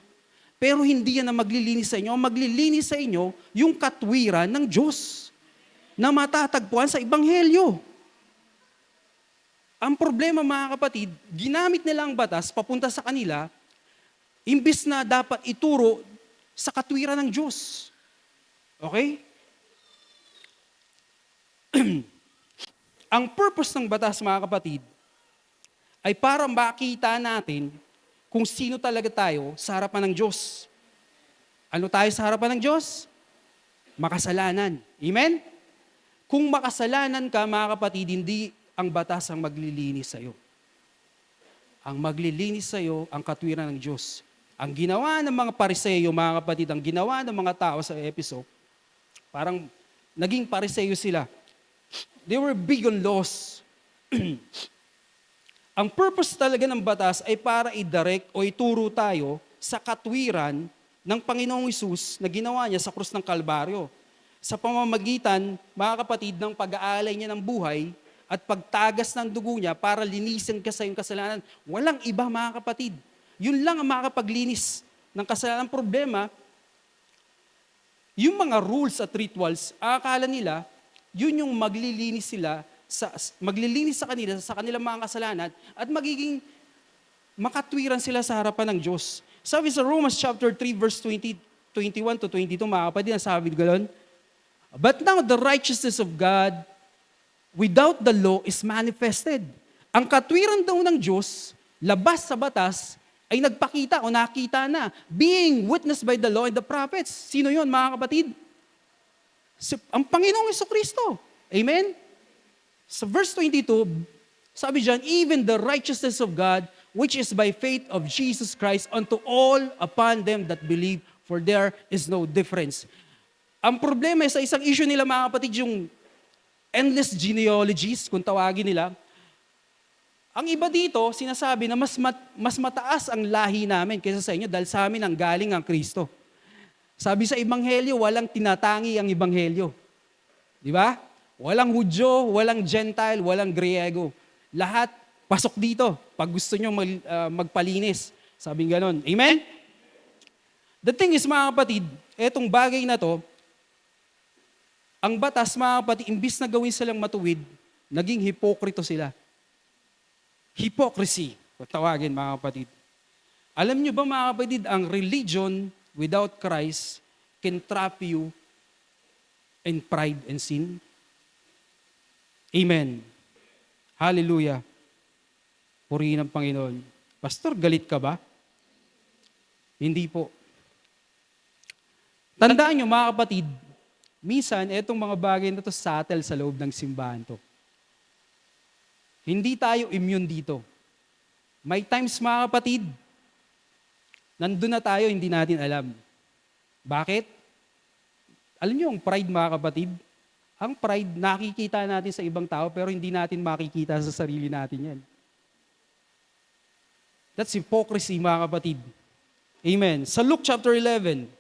Pero hindi yan ang maglilinis sa inyo. Ang maglilinis sa inyo, yung katwiran ng Diyos na matatagpuan sa Ebanghelyo. Ang problema mga kapatid, ginamit nila ang batas papunta sa kanila, imbis na dapat ituro sa katwiran ng Diyos. Okay? Ang purpose ng batas mga kapatid, ay para makita natin kung sino talaga tayo sa harapan ng Diyos. Ano tayo sa harapan ng Diyos? Makasalanan. Amen? Kung makasalanan ka, mga kapatid, hindi ang batas ang maglilinis sa iyo. Ang maglilinis sa iyo, ang katwiran ng Diyos. Ang ginawa ng mga Pariseyo, mga kapatid, ang ginawa ng mga tao sa Efeso, parang naging Pariseyo sila. They were big on laws. Ang purpose talaga ng batas ay para i-direct o ituro tayo sa katwiran ng Panginoong Hesus na ginawa niya sa krus ng Kalbaryo. Sa pamamagitan, mga kapatid, ng pag-aalay niya ng buhay at pagtagas ng dugo niya para linisin ka sa iyong kasalanan. Walang iba, mga kapatid. Yun lang ang makapaglinis ng kasalanan. Problema, yung mga rules at rituals, akala nila, yun yung maglilinis sa kanila, sa kanilang mga kasalanan, at magiging makatwiran sila sa harapan ng Diyos. Sabi sa Romans chapter 3, verse 21 to 22, mga kapatid, sabi gano'n, but now the righteousness of God without the law is manifested. Ang katwiran daw ng Diyos, labas sa batas, ay nagpakita o nakita na, being witnessed by the law and the prophets. Sino yun, mga kapatid? Ang Panginoong Jesucristo. Amen? Sa verse 22, sabi dyan, even the righteousness of God, which is by faith of Jesus Christ, unto all upon them that believe, for there is no difference. Ang problema sa isang issue nila, mga kapatid, yung endless genealogies, kung tawagin nila, ang iba dito, sinasabi na mas mataas ang lahi namin kaysa sa inyo dahil sa amin ang galing ang Kristo. Sabi sa Ebanghelyo, walang tinatangi ang Ebanghelyo. Di ba? Walang Hudyo, walang Gentile, walang Griego. Lahat pasok dito pag gusto nyo magpalinis. Sabing ganon. Amen? The thing is, mga kapatid, etong bagay na to, ang batas, mga kapatid, imbis na gawin silang matuwid, naging hipokrito sila. Hypocrisy, tawagin mga kapatid. Alam nyo ba mga kapatid, ang religion without Christ can trap you in pride and sin? Amen. Hallelujah. Purihin ang Panginoon. Pastor, galit ka ba? Hindi po. Tandaan nyo mga kapatid, minsan, etong mga bagay na to subtle sa loob ng simbahan to. Hindi tayo immune dito. May times mga kapatid, nandun na tayo, hindi natin alam. Bakit? Alam niyo ang pride mga kapatid? Ang pride, nakikita natin sa ibang tao pero hindi natin makikita sa sarili natin yan. That's hypocrisy mga kapatid. Amen. Sa Luke chapter 11,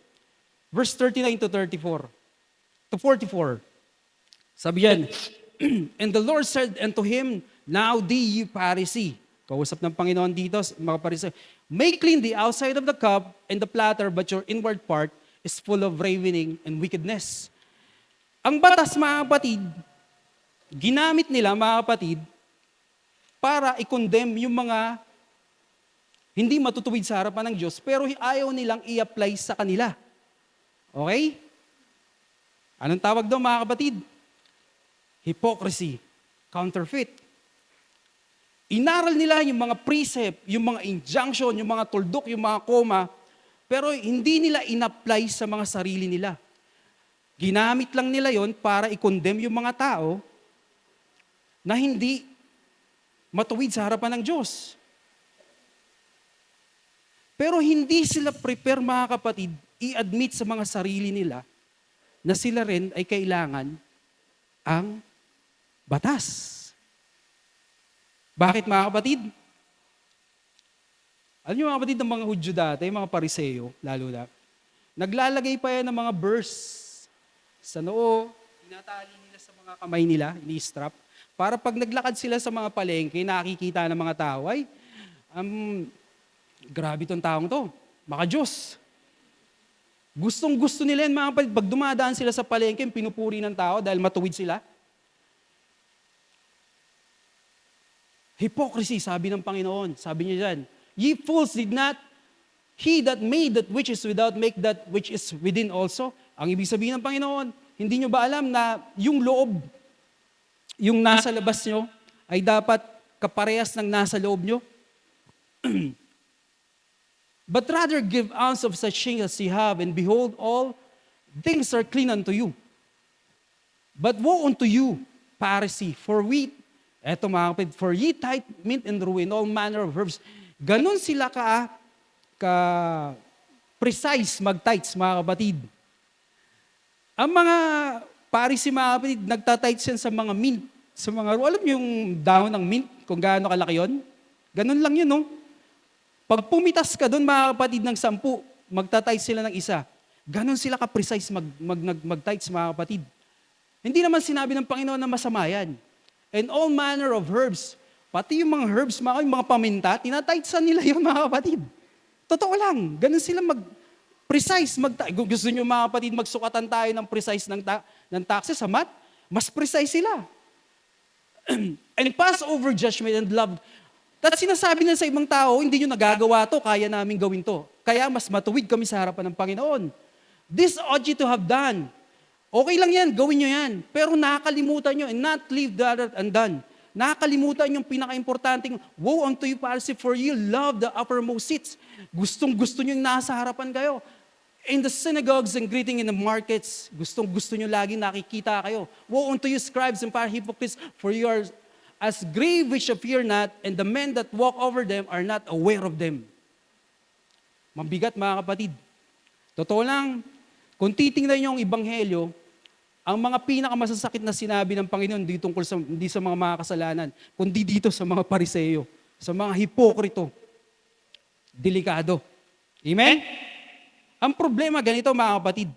verse 39 to 44, to 44. Sabi yan, and the Lord said unto him, now thee, ye Pharisee. Kausap ng Panginoon dito, mga Pharisee, make clean the outside of the cup and the platter, but your inward part is full of ravening and wickedness. Ang batas, mga kapatid, ginamit nila, mga kapatid, para i-condemn yung mga hindi matutuwid sa harapan ng Diyos, pero ayaw nilang i-apply sa kanila. Okay? Anong tawag doon, mga kapatid? Hypocrisy. Counterfeit. Inaral nila yung mga precept, yung mga injunction, yung mga tuldok, yung mga koma, pero hindi nila in-apply sa mga sarili nila. Ginamit lang nila yon para i-condemn yung mga tao na hindi matuwid sa harapan ng Diyos. Pero hindi sila prepare, mga kapatid, i-admit sa mga sarili nila na sila rin ay kailangan ang batas. Bakit, mga kapatid? Alam niyo, mga kapatid, ng mga Hudyo dati, mga Pariseo, lalo na, naglalagay pa yan ng mga verse sa noo, tinatali nila sa mga kamay nila, ini-strap, para pag naglakad sila sa mga palengke, nakikita ng mga tao, ay, grabe tong taong to, maka-Diyos. Gustong-gusto nila yan, mga kapatid, pag dumadaan sila sa palengke, pinupuri ng tao dahil matuwid sila. Hypocrisy, sabi ng Panginoon. Sabi niya dyan, ye fools, did not he that made that which is without make that which is within also? Ang ibig sabihin ng Panginoon, hindi nyo ba alam na yung loob, yung nasa labas nyo, ay dapat kaparehas ng nasa loob nyo? But rather give ounce of such things as ye have, and behold, all things are clean unto you. But woe unto you, Pharisee, for eto mga kapatid, for ye tithe mint and rue and all manner of herbs. Ganon sila precise mag-tithes, mga kapatid. Ang mga Pharisee, mga kapatid, nagtatites yan sa mga mint, sa mga rue. Alam niyo yung dahon ng mint, kung gaano kalaki yun? Ganon lang yun, no? Pag pumitas ka doon, mga kapatid, ng 10, magtatites sila ng isa. Ganon sila ka-precise mag-tites, mga kapatid. Hindi naman sinabi ng Panginoon na masama yan. And all manner of herbs, pati yung mga herbs, yung mga paminta, tinatitesan nila yung mga kapatid. Totoo lang, ganon sila precise. Gusto nyo, mga kapatid, magsukatan tayo ng precise ng taxes sa math? Mas precise sila. And pass over judgment and love. At sinasabi na sa ibang tao, hindi nyo nagagawa to, kaya namin gawin to. Kaya mas matuwid kami sa harapan ng Panginoon. This ought you to have done. Okay lang yan, gawin nyo yan. Pero nakakalimutan nyo and not leave the other undone. Nakakalimutan yung pinaka-importanting, woe unto you, Pharisee, for you love the uppermost seats. Gustong-gusto nyo yung nasa harapan kayo. In the synagogues and greeting in the markets, gustong-gusto nyo lagi nakikita kayo. Woe unto you, scribes and hypocrites, for you are as grave which appear not, and the men that walk over them are not aware of them. Mabigat, mga kapatid. Totoo lang, kung titingnan niyo ang Ebanghelyo, ang mga pinakamasasakit na sinabi ng Panginoon di tungkol hindi sa mga kasalanan, kundi dito sa mga Pariseo, sa mga hipokrito. Delikado. Amen? Ang problema, ganito, mga kapatid,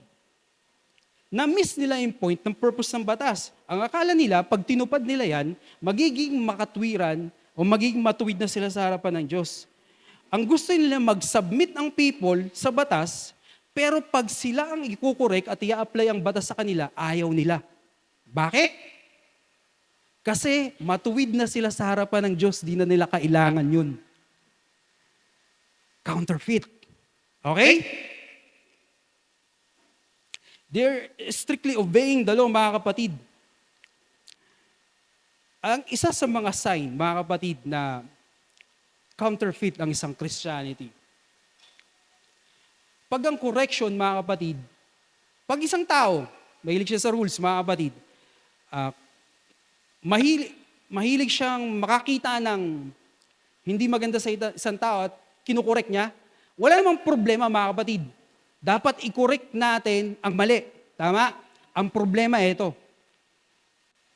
na-miss nila yung point ng purpose ng batas. Ang akala nila, pag tinupad nila yan, magiging makatwiran o magiging matuwid na sila sa harapan ng Diyos. Ang gusto nila mag-submit ang people sa batas, pero pag sila ang ikukorek at i-apply ang batas sa kanila, ayaw nila. Bakit? Kasi matuwid na sila sa harapan ng Diyos, di na nila kailangan yun. Counterfeit. Okay? They're strictly obeying the law, mga kapatid. Ang isa sa mga sign, mga kapatid, na counterfeit ang isang Christianity. Pag ang correction, mga kapatid, pag isang tao, mahilig siya sa rules, mga kapatid, mahilig siyang makakita ng hindi maganda sa isang tao at kinukorek niya, wala namang problema, mga kapatid. Dapat i-correct natin ang mali. Tama? Ang problema ito.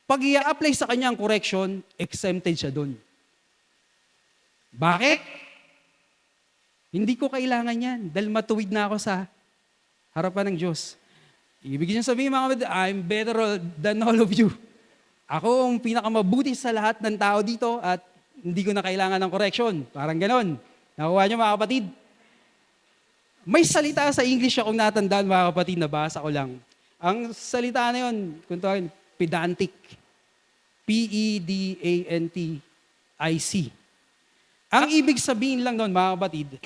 Pag i-apply sa kanya ang correction, exempted siya doon. Bakit? Hindi ko kailangan yan dahil matuwid na ako sa harapan ng Diyos. Ibig niya sabihin mga kapatid, I'm better than all of you. Ako ang pinakamabuti sa lahat ng tao dito at hindi ko na kailangan ng correction. Parang ganon. Nakuha niyo mga kapatid? May salita sa English akong natandaan mga kapatid, nabasa ko lang. Ang salita na yun, kung tawagin, pedantic. Pedantic. Ang ibig sabihin lang noon mga kapatid,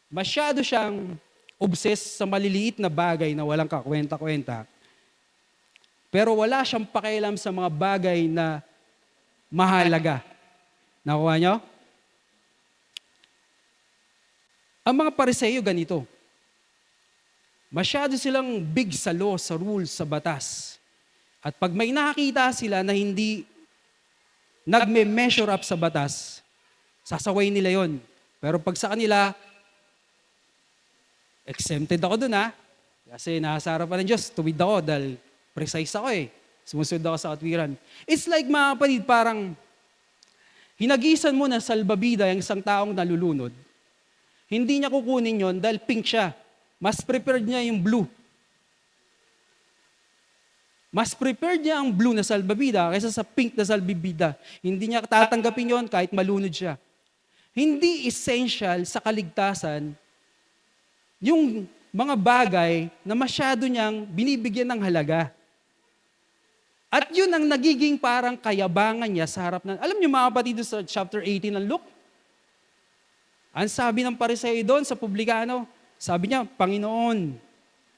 masyado siyang obsessed sa maliliit na bagay na walang kakwenta-kwenta. Pero wala siyang pakialam sa mga bagay na mahalaga. Nakuha niyo? Ang mga Pariseo ganito. Masyado silang big sa law, sa rules, sa batas. At pag may nakakita sila na hindi nagme-measure up sa batas, sasaway nila yon. Pero pag sa kanila, exempted ako dun kasi nasa harapan ng Diyos, tuwid ako dahil precise ako Sumusunod ako sa katwiran. It's like mga kapatid, parang hinagisan mo na salbabida yung isang taong nalulunod. Hindi niya kukunin yon dahil pink siya. Mas prepared niya yung blue. Mas prepared niya ang blue na salbabida kaysa sa pink na salbabida. Hindi niya tatanggapin yon kahit malunod siya. Hindi essential sa kaligtasan yung mga bagay na masyado niyang binibigyan ng halaga. At yun ang nagiging parang kayabangan niya sa harap ng... Alam niyo mga kapatid sa chapter 18 ng Luke? Ang sabi ng Pariseo doon sa publikano, sabi niya, Panginoon,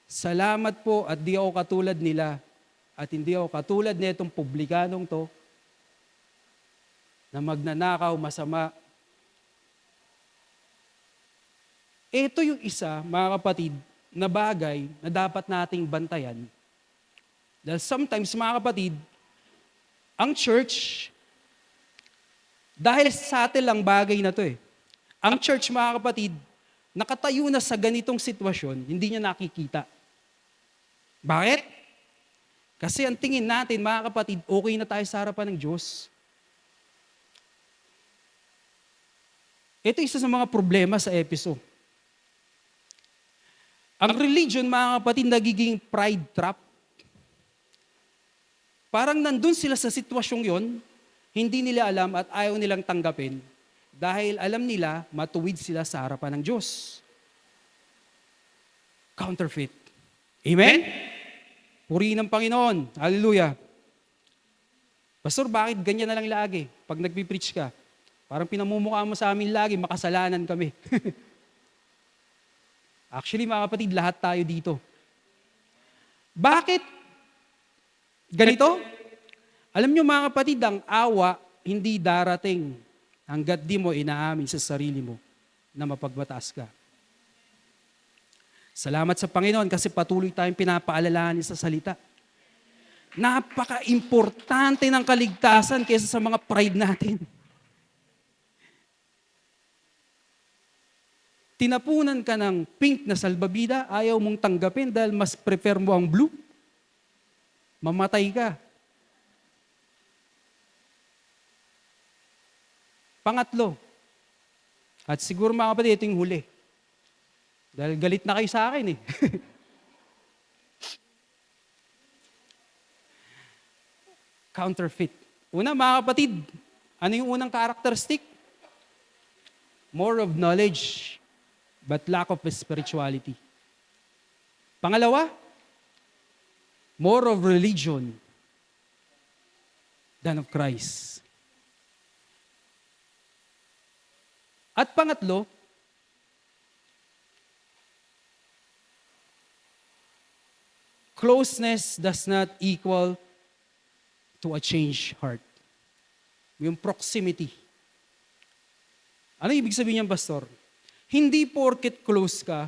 salamat po at di ako katulad nila at hindi ako katulad nitong publikanong to na magnanakaw, masama. Ito yung isa, mga kapatid, na bagay na dapat nating bantayan. Dahil sometimes, mga kapatid, ang church, dahil sa atin lang bagay na to ang church, mga kapatid, nakatayo na sa ganitong sitwasyon, hindi niya nakikita. Bakit? Kasi ang tingin natin, mga kapatid, okay na tayo sa harapan ng Diyos. Ito isa sa mga problema sa Efeso. Ang religion, mga kapatid, nagiging pride trap. Parang nandun sila sa sitwasyong yon, hindi nila alam at ayaw nilang tanggapin dahil alam nila matuwid sila sa harapan ng Diyos. Counterfeit. Amen? Purihin ng Panginoon. Hallelujah. Pastor, bakit ganyan na lang lagi pag nagpipreach ka? Parang pinamumukha mo sa amin lagi, makasalanan kami. Actually, mga kapatid, lahat tayo dito. Bakit ganito? Alam nyo mga kapatid, ang awa hindi darating hanggat di mo inaamin sa sarili mo na mapagmataas ka. Salamat sa Panginoon kasi patuloy tayong pinapaalalahanin sa salita. Napaka-importante ng kaligtasan kaysa sa mga pride natin. Tinapunan ka ng pink na salbabida, ayaw mong tanggapin dahil mas prefer mo ang blue. Mamatay ka. Pangatlo, at siguro mga kapatid, ito yung huli. Dahil galit na kayo sa akin Counterfeit. Una mga kapatid, ano yung unang characteristic? More of knowledge, but lack of spirituality. Pangalawa, more of religion than of Christ. At pangatlo, closeness does not equal to a changed heart. Yung proximity. Ano ibig sabihin niyan, Pastor? Hindi porket close ka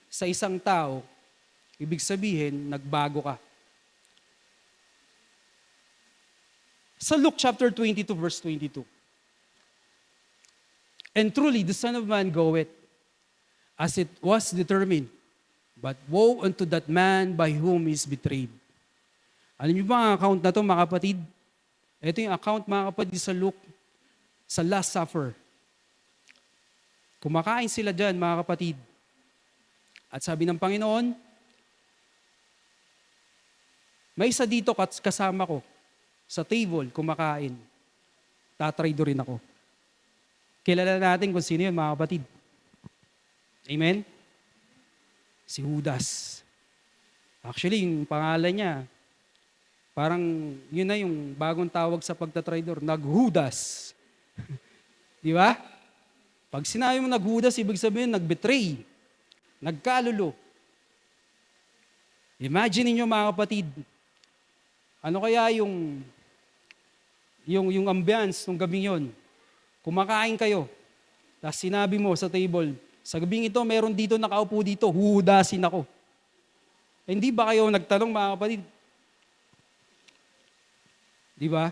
sa isang tao, ibig sabihin, nagbago ka. Sa Luke chapter 22, verse 22. And truly, the Son of Man goeth, as it was determined, but woe unto that man by whom he is betrayed. Alam niyo ba ang account na to, mga kapatid? Ito yung account, mga kapatid, sa Luke, sa Last Supper. Kumakain sila dyan, mga kapatid. At sabi ng Panginoon, May isa dito kasama ko sa table, kumakain. Tatraido rin ako. Kilala natin kung sino yun, mga kapatid. Amen? Si Judas. Actually, yung pangalan niya, parang yun na yung bagong tawag sa pagtatraidor, naghudas. Di ba? Pag sinabi mo naghudas, ibig sabihin nagbetray, nagkalulo. Imagine niyo mga kapatid, ano kaya yung ambiance ng gabing yon? Kumakain kayo, tapos sinabi mo sa table, sa gabing ito, meron dito nakaupo dito, huhudasin ako. Hindi ba kayo nagtanong mga kapatid? Di ba?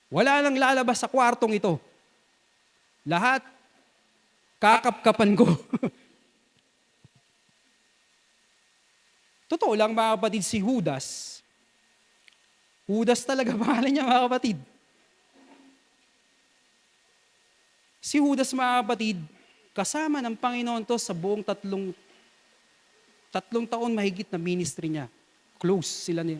Wala nang lalabas sa kwartong ito. Lahat, kakapkapan ko. Totoo lang mga kapatid, si Judas. Judas talaga pangalan niya mga kapatid. Si Judas mga kapatid, kasama ng Panginoon to sa buong tatlong taon mahigit na ministry niya. Close sila ni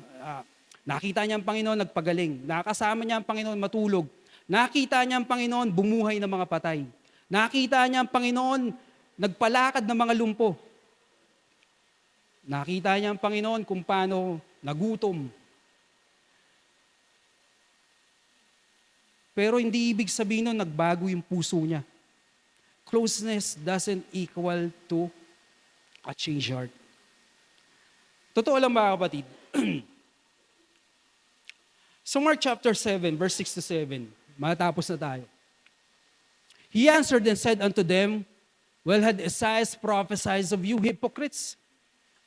nakita niya ang Panginoon nagpagaling. Nakasama niya ang Panginoon matulog. Nakita niya ang Panginoon bumuhay ng mga patay. Nakita niya ang Panginoon nagpalakad ng mga lumpo. Nakita niya ang Panginoon kung paano nagutom. Pero hindi ibig sabihin nun nagbago yung puso niya. Closeness doesn't equal to a changed heart. Totoo lang mga kapatid. So Mark chapter 7, verse 6 to 7, matapos na tayo. He answered and said unto them, well had Isaiah prophesied of you hypocrites,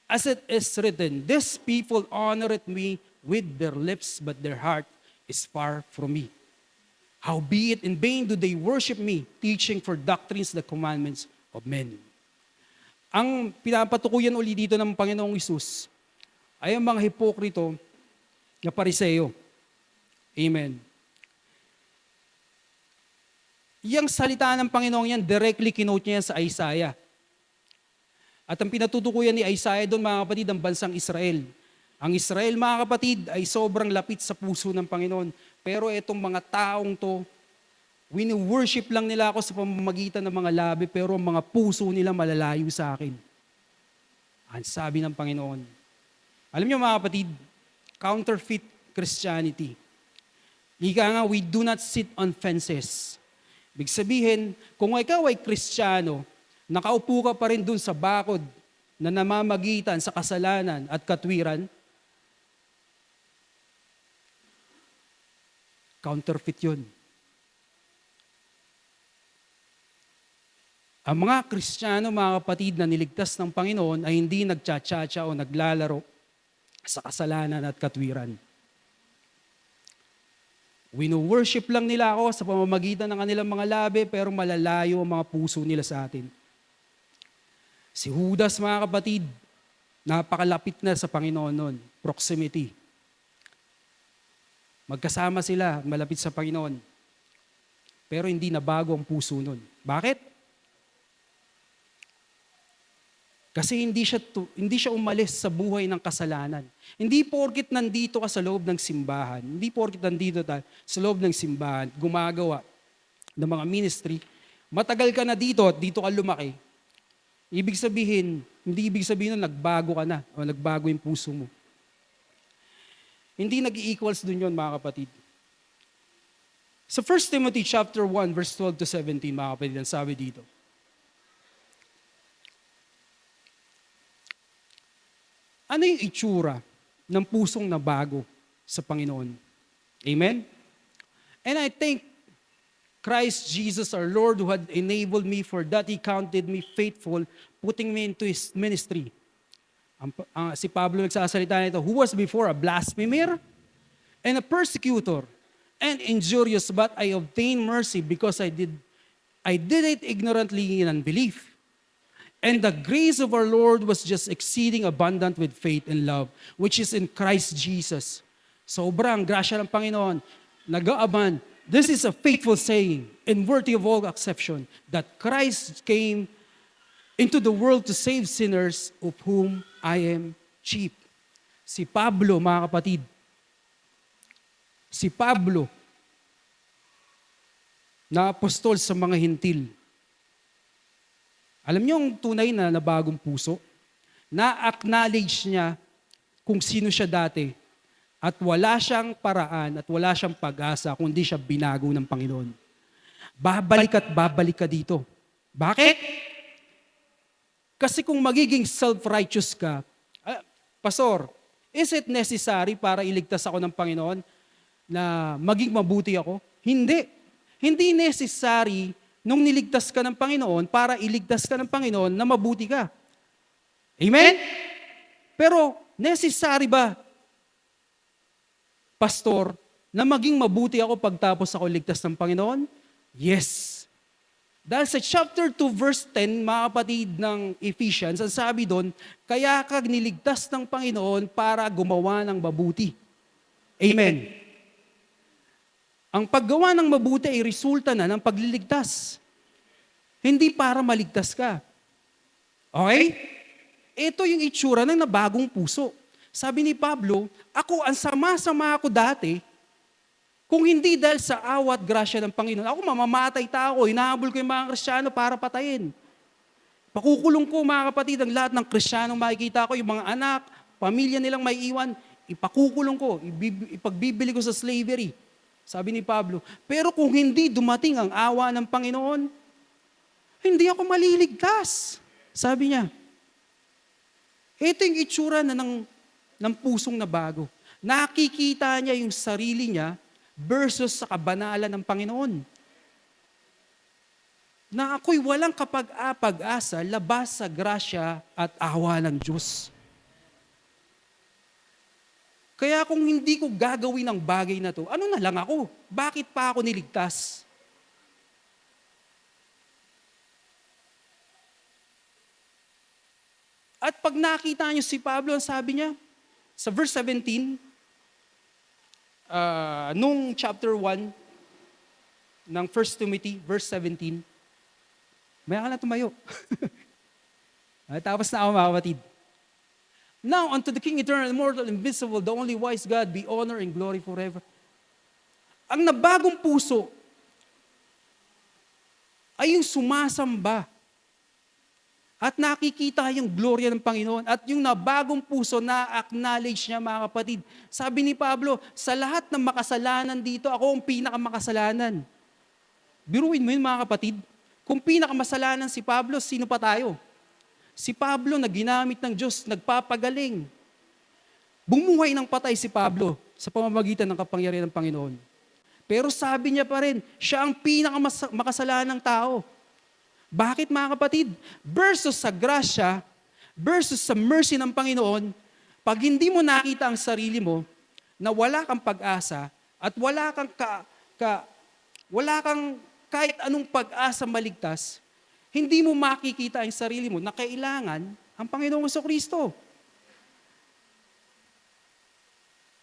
as it is written, this people honoreth me with their lips, but their heart is far from me. Howbeit in vain do they worship me, teaching for doctrines the commandments of men. Ang pinapatukuyan uli dito ng Panginoong Isus ay ang mga hipokrito na Pariseo. Amen. Yang salita ng Panginoon yan, directly kinote niya sa Isaiah. At ang pinatutukuyan ni Isaiah doon mga kapatid, ang bansang Israel. Ang Israel mga kapatid ay sobrang lapit sa puso ng Panginoon. Pero itong mga taong to, wini-worship lang nila ako sa pamamagitan ng mga labi, pero ang mga puso nila malalayo sa akin. Ang sabi ng Panginoon. Alam niyo mga kapatid, counterfeit Christianity. Ika nga, we do not sit on fences. Ibig sabihin, kung ikaw ay Kristiyano, nakaupo ka pa rin dun sa bakod na namamagitan sa kasalanan at katwiran, counterfeit yun. Ang mga Kristiyano, mga kapatid na niligtas ng Panginoon ay hindi nagtsatsacha o naglalaro sa kasalanan at katwiran. Wino-worship lang nila ako sa pamamagitan ng kanilang mga labi, pero malalayo ang mga puso nila sa atin. Si Judas, mga kapatid, napakalapit na sa Panginoon noon. Proximity. Magkasama sila, malapit sa Panginoon. Pero hindi na bago ang puso noon. Bakit? Kasi hindi siya umalis sa buhay ng kasalanan. Hindi porkit nandito ka sa loob ng simbahan, hindi porkit nandito sa loob ng simbahan, gumagawa ng mga ministry, matagal ka na dito at dito ka lumaki. Hindi ibig sabihin na nagbago ka na o nagbago yung puso mo. Hindi nag-equals dun yun, mga kapatid. Sa 1 Timothy chapter 1, verse 12 to 17, mga kapatid, ang sabi dito. Ano yung itsura ng pusong nabago sa Panginoon? Amen? And I thank Christ Jesus our Lord who had enabled me for that He counted me faithful, putting me into His ministry. Si Pablo nagsasalita nito, who was before a blasphemer and a persecutor and injurious, but I obtained mercy because I did it ignorantly in unbelief. And the grace of our Lord was just exceeding abundant with faith and love, which is in Christ Jesus. Sobrang grasya ng Panginoon, nag-aaban. This is a faithful saying and worthy of all acception, that Christ came into the world to save sinners, of whom I am chief. Si Pablo, mga kapatid, si Pablo, na apostol sa mga hintil. Alam niyo ang tunay na nabagong puso? Na-acknowledge niya kung sino siya dati at wala siyang paraan at wala siyang pag-asa kundi siya binago ng Panginoon. Babalik at babalik ka dito. Bakit? Kasi kung magiging self-righteous ka, Pastor, is it necessary para iligtas ako ng Panginoon na maging mabuti ako? Hindi. Hindi necessary nung niligtas ka ng Panginoon para iligtas ka ng Panginoon na mabuti ka. Amen? Pero necessary ba, Pastor, na maging mabuti ako pagtapos ako ligtas ng Panginoon? Yes. Dahil sa chapter 2 verse 10, mga kapatid ng Ephesians, ang sabi doon, kaya ka niligtas ng Panginoon para gumawa ng mabuti. Amen. Ang paggawa ng mabuti ay resulta na ng pagliligtas. Hindi para maligtas ka. Okay? Ito yung itsura ng nabagong puso. Sabi ni Pablo, ang sama-sama ako dati, kung hindi dahil sa awa at grasya ng Panginoon, ako mamamatay tao, hinahabol ko yung mga Kristiyano para patayin. Pakukulong ko, mga kapatid, ang lahat ng Kristiyanong makikita ko, yung mga anak, pamilya nilang may iwan, ipakukulong ko, ipagbibili ko sa slavery. Sabi ni Pablo, pero kung hindi dumating ang awa ng Panginoon, hindi ako maliligtas. Sabi niya. Ito yung itsura na ng pusong na bago. Nakikita niya yung sarili niya versus sa kabanalan ng Panginoon. Na ako'y walang kapag-apag-asa labas sa grasya at awa ng Diyos. Kaya kung hindi ko gagawin ang bagay na to, ano na lang ako? Bakit pa ako niligtas? At pag nakita niyo si Pablo, ang sabi niya, sa verse 17, nung chapter 1 ng 1 Timothy, verse 17, maya ka na tumayo. Tapos na ako, mga kapatid. Now unto the King eternal, immortal, invisible, the only wise God, be honor and glory forever. Ang nabagong puso ay yung sumasamba at nakikita yung gloria ng Panginoon at yung nabagong puso na-acknowledge niya, mga kapatid. Sabi ni Pablo, sa lahat ng makasalanan dito, ako ang pinakamakasalanan. Biruin mo yun, mga kapatid. Kung pinakamasalanan si Pablo, sino pa tayo? Si Pablo na ginamit ng Diyos, nagpapagaling. Bumuhay ng patay si Pablo sa pamamagitan ng kapangyarihan ng Panginoon. Pero sabi niya pa rin, siya ang pinakamakasalanan ng tao. Bakit, mga kapatid? Versus sa grasya, versus sa mercy ng Panginoon, pag hindi mo nakita ang sarili mo na wala kang pag-asa at wala kang kahit anong pag-asa maligtas, hindi mo makikita ang sarili mo na kailangan ang Panginoong Jesucristo.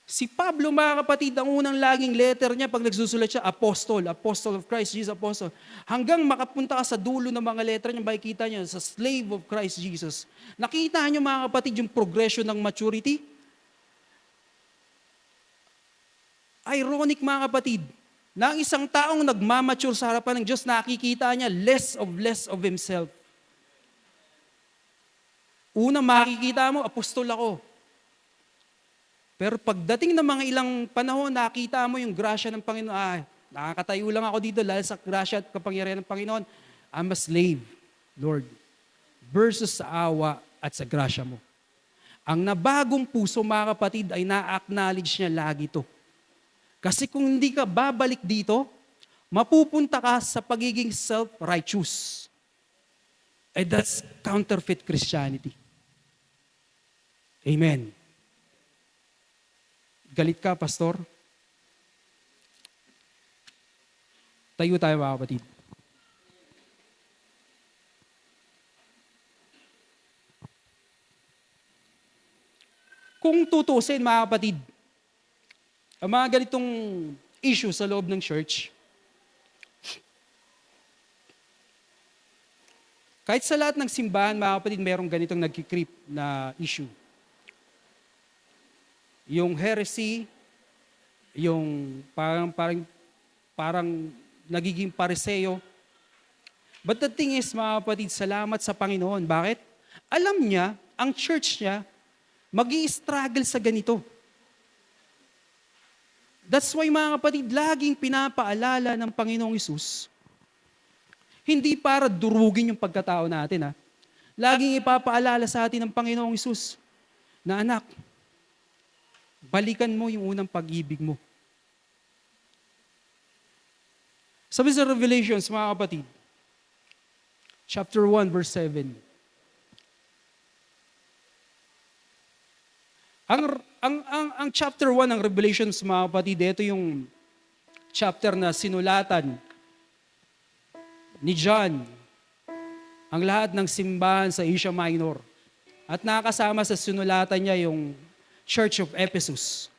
Si Pablo, mga kapatid, ang unang laging letter niya pag nagsusulat siya, Apostle of Christ Jesus, Apostle. Hanggang makapunta ka sa dulo ng mga letter niya, makikita niyo sa slave of Christ Jesus. Nakita niyo, mga kapatid, yung progression ng maturity? Ironic, mga kapatid, na ang isang taong nagmamature sa harapan ng Diyos, nakikita niya less of himself. Una, makikita mo, apostol ako. Pero pagdating ng mga ilang panahon, nakita mo yung grasya ng Panginoon. Nakakatayo lang ako dito dahil sa grasya at kapangyarihan ng Panginoon. I'm a slave, Lord. Versus sa awa at sa grasya mo. Ang nabagong puso, mga kapatid, ay na-acknowledge niya lagi to. Kasi kung hindi ka babalik dito, mapupunta ka sa pagiging self-righteous. And that's counterfeit Christianity. Amen. Galit ka, Pastor? Tayo tayo, mga kapatid. Kung tutusin, mga kapatid, ang mga ganitong issue sa loob ng church, kahit sa lahat ng simbahan, mga kapatid, mayroong ganitong nagkikrip na issue. yung heresy, yung parang nagiging pariseo. But the thing is, mga kapatid, salamat sa Panginoon. Bakit? Alam niya, ang church niya, mag-i-struggle sa ganito. That's why, mga kapatid, laging pinapaalala ng Panginoong Hesus, hindi para durugin yung pagkatao natin, ha? Laging ipapaalala sa atin ng Panginoong Hesus na, anak, balikan mo yung unang pag-ibig mo. Sabi sa Revelations, mga kapatid, chapter 1, verse 7. Ang chapter 1 ng Revelations, mga kapatid, ito yung chapter na sinulatan ni John ang lahat ng simbahan sa Asia Minor. At nakasama sa sinulatan niya yung Church of Ephesus.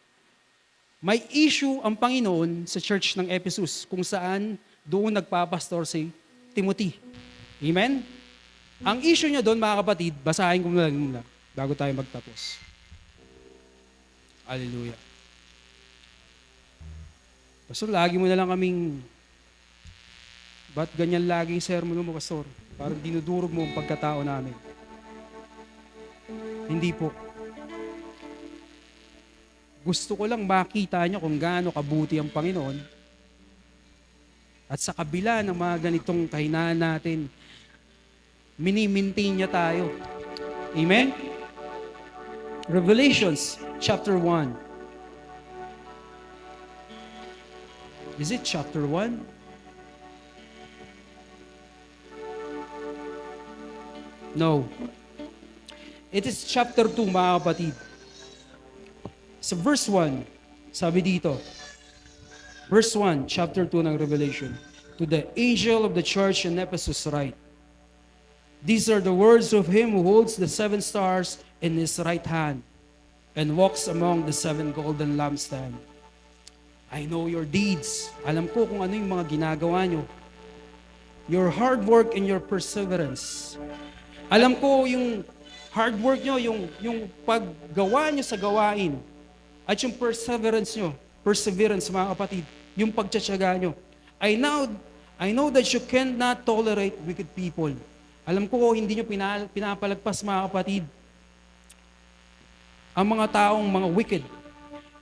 May issue ang Panginoon sa Church ng Ephesus kung saan doon nagpapastor si Timothy. Amen? Ang issue niya doon, mga kapatid, basahin ko muna bago tayo magtapos. Hallelujah. Pastor, lagi mo na lang kaming, ba't ganyan laging sermon mo, Pastor? Parang dinudurog mo ang pagkatao namin. Hindi po. Gusto ko lang makita niyo kung gaano kabuti ang Panginoon. At sa kabila ng mga ganitong kahinaan natin, mini-maintain niya tayo. Amen? Revelations chapter 1. Is it chapter 1? No. It is chapter 2, mga kapatid. Sa verse 1, sabi dito, verse 1, chapter 2 ng Revelation, to the angel of the church in Ephesus write, these are the words of him who holds the 7 stars in his right hand and walks among the 7 golden lampstands. I know your deeds. Alam ko kung ano yung mga ginagawa nyo. Your hard work and your perseverance. Alam ko yung hard work nyo, yung paggawa nyo sa gawain. At yung perseverance nyo, mga kapatid, yung pagtsatsaga nyo. I know that you cannot tolerate wicked people. Alam ko hindi nyo pinapalagpas, mga kapatid, ang mga taong mga wicked,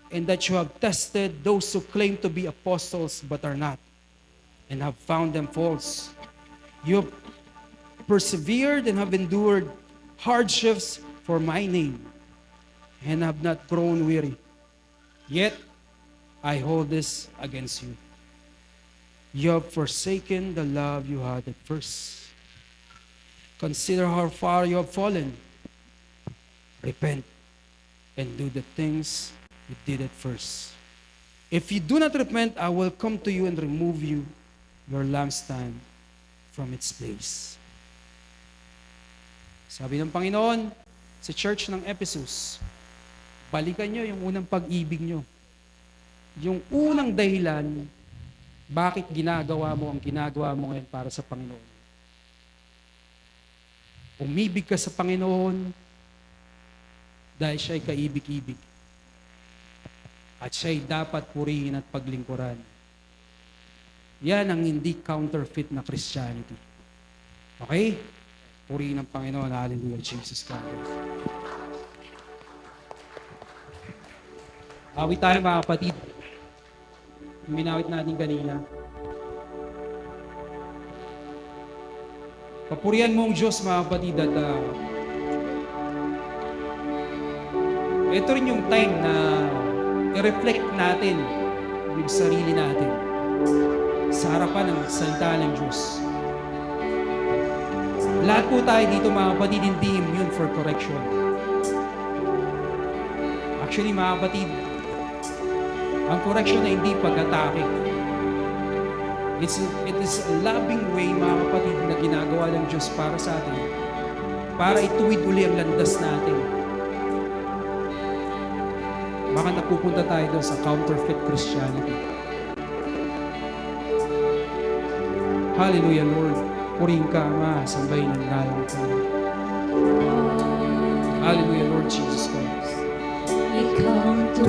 and that you have tested those who claim to be apostles but are not, and have found them false. You have persevered and have endured hardships for my name, and have not grown weary. Yet, I hold this against you. You have forsaken the love you had at first. Consider how far you have fallen. Repent and do the things you did at first. If you do not repent, I will come to you and remove your lampstand from its place. Sabi ng Panginoon sa church ng Ephesus, balikan nyo yung unang pag-ibig nyo. Yung unang dahilan, bakit ginagawa mo ang ginagawa mo ngayon para sa Panginoon. Umibig ka sa Panginoon dahil siya'y kaibig-ibig. At siya'y dapat purihin at paglingkuran. Yan ang hindi counterfeit na Christianity. Okay? Purihin ang Panginoon. Hallelujah, Jesus Christ. Awit tayo, mga kapatid. Minawit natin kanina. Papurihan mo ang Diyos, mga kapatid, at ito rin yung time na i-reflect natin yung sarili natin sa harapan ng salita ng Diyos. Lahat po tayo dito, mga kapatid, hindi immune for correction. Actually, mga kapatid, ang correction na hindi pag-atake. It is a loving way, mga kapatid, na ginagawa ng Diyos para sa atin, para ituwid uli ang landas natin. Baka napupunta tayo doon sa counterfeit Christianity. Hallelujah, Lord. Purihin ka, Ama, sambahin ang ngalan ko. Hallelujah, Lord Jesus Christ. We come to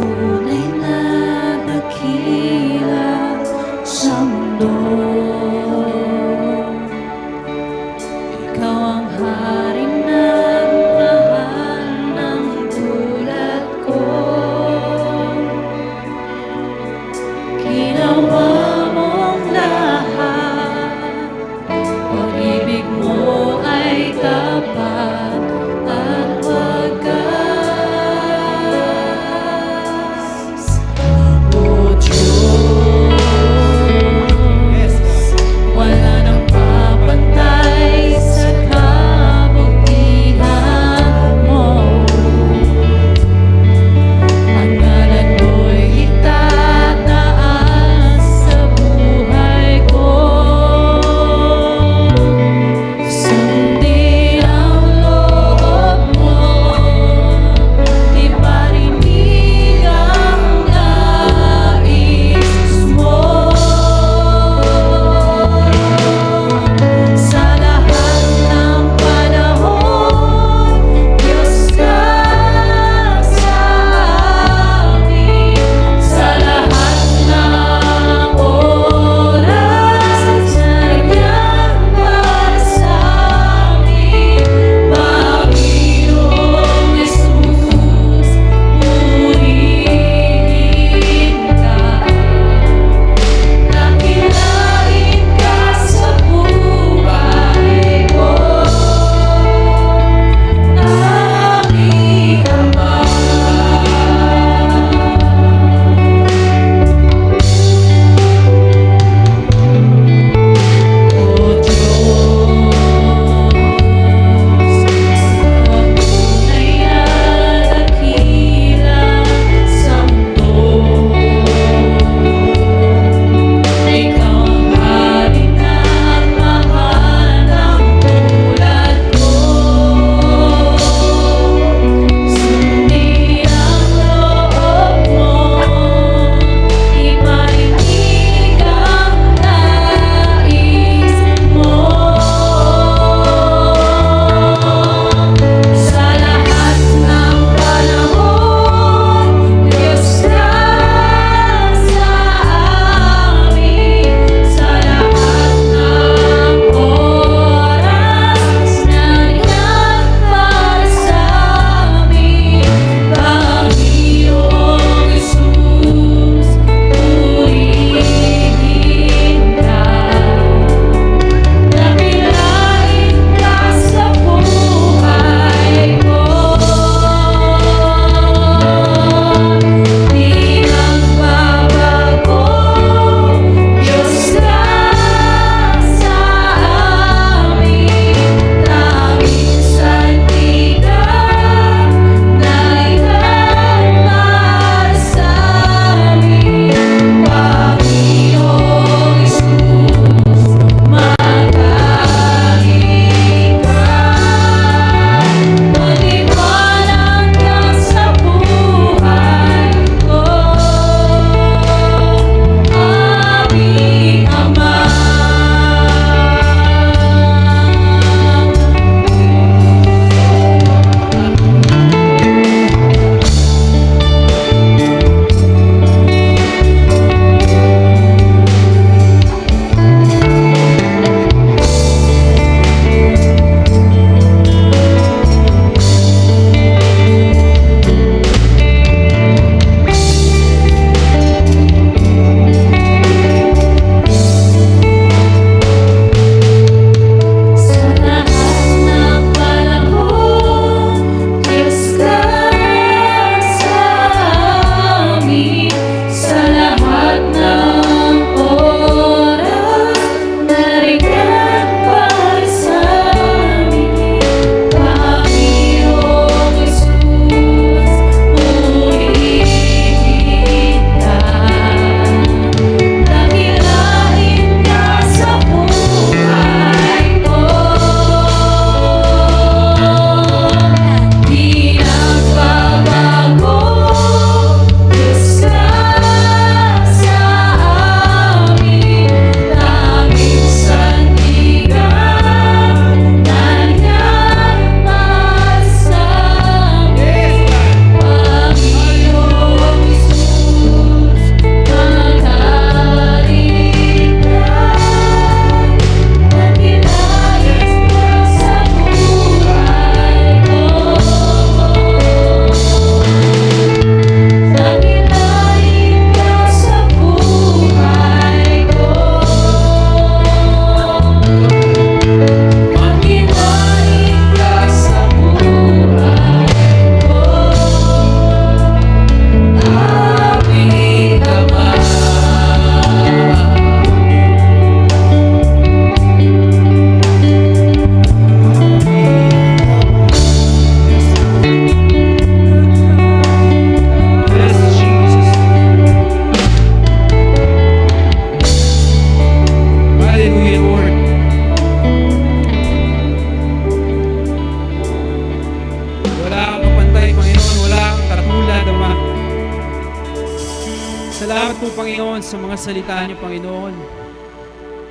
Salamat po, Panginoon, sa mga salita niyo, Panginoon,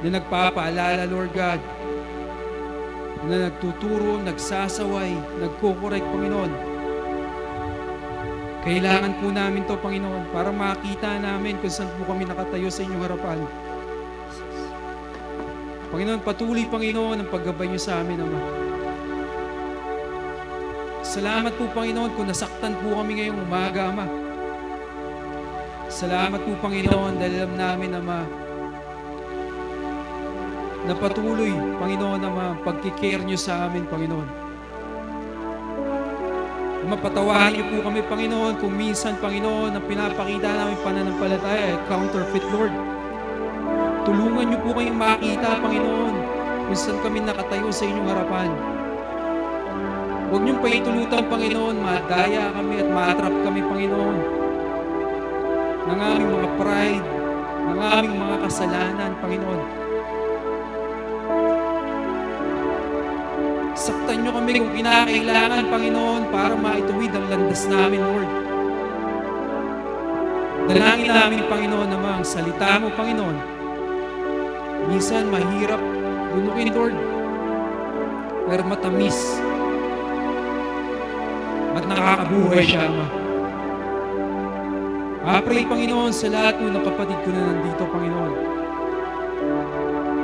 na nagpapaalala, Lord God, na nagtuturo, nagsasaway, nagkukorek, Panginoon. Kailangan po namin to, Panginoon, para makita namin kung saan po kami nakatayo sa inyong harapan. Panginoon, patuloy, Panginoon, ang paggabay niyo sa amin, Ama. Salamat po, Panginoon, kung nasaktan po kami ngayong umaga, Ama. Salamat po, Panginoon, dahil alam namin, Ama, na patuloy, Panginoon, Ama, ang pagkikare niyo sa amin, Panginoon. Ama, patawarin niyo po kami, Panginoon, kung minsan, Panginoon, ang pinapakita namin pananampalataya ay counterfeit, Lord. Tulungan niyo po kayong makita, Panginoon, kung saan kami nakatayo sa inyong harapan. Huwag niyong paitulutan, Panginoon, madaya kami at matrap kami, Panginoon, ng aming mga pride, ng aming mga kasalanan, Panginoon. Saktan niyo kami kung kinakailangan, Panginoon, para maituwid ang landas namin, Lord. Dalangin namin, Panginoon, naman ang salita mo, Panginoon. Minsan mahirap dunukin, Lord, pero matamis at nakakabuhay siya, Ama. Pray, Panginoon, sa lahat po ng kapatid ko na nandito, Panginoon.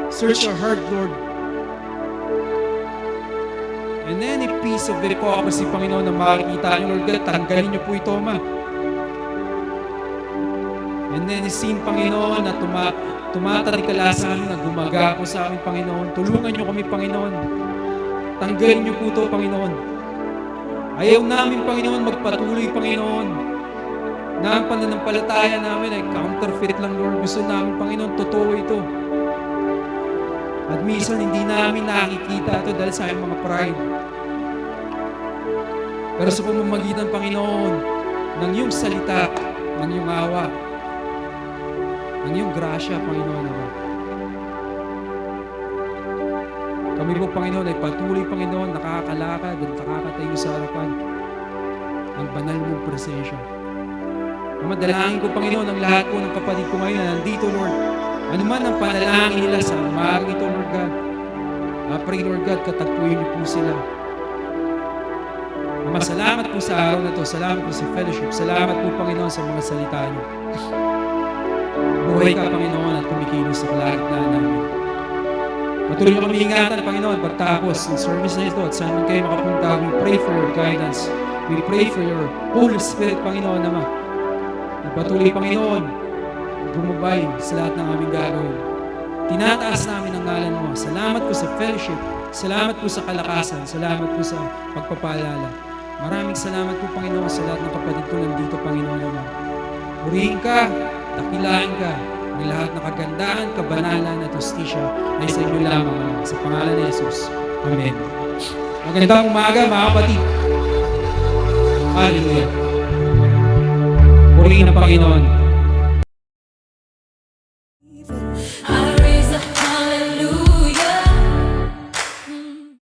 Search our heart, Lord. And any piece of hypocrisy, Panginoon, na makikita niyo, Lord God, tanggalin niyo po ito, Ama. And any sin, Panginoon, na tumatarikala sa amin, na gumagapo sa amin, Panginoon. Tulungan niyo kami, Panginoon. Tanggalin niyo po ito, Panginoon. Ayaw namin, Panginoon, magpatuloy, Panginoon, na ang pananampalataya namin ay counterfeit lang, Lord. Gusto namin, Panginoon, totoo ito. At minsan, hindi namin nakikita ito dahil sa aming mga pride. Pero sa pamamagitan, Panginoon, ng iyong salita, ng iyong awa, ng iyong grasya, Panginoon, naman. Kami po, Panginoon, ay patuloy, Panginoon, nakakalakad at nakakatayo sa harapan ng banal mong presensya. Madalangin ko, Panginoon, ang lahat po ng kapatid ko ngayon na nandito, Lord. Ano man ang panalangin nila sa umagang ito, Lord God. Pray, Lord God, katagpuin niyo po sila. Ama, salamat po sa araw na ito. Salamat po sa fellowship. Salamat po, Panginoon, sa mga salita niyo. Buhay ka, Panginoon, at kumikilos sa kalagitnaan namin. Patuloy niyo kami ingatan, Panginoon, pagtapos ng service na ito at saan man kayo makapunta. We pray for your guidance. We pray for your Holy Spirit, Panginoon, Ama. Patuloy, Panginoon, bumabay sa lahat ng aming gagawin. Tinataas namin ang ngalan mo. Salamat po sa fellowship. Salamat po sa kalakasan. Salamat po sa pagpapaalala. Maraming salamat po, Panginoon, sa lahat ng kapatid ko nandito, Panginoon naman. Purihin ka, dakilain ka, ang lahat ng kagandahan, kabanalan at justisya ay sa inyo lamang, Ama. Sa pangalan ni Jesus. Amen. Magandang umaga, mga kapatid. Hallelujah. Purihin ang Panginoon.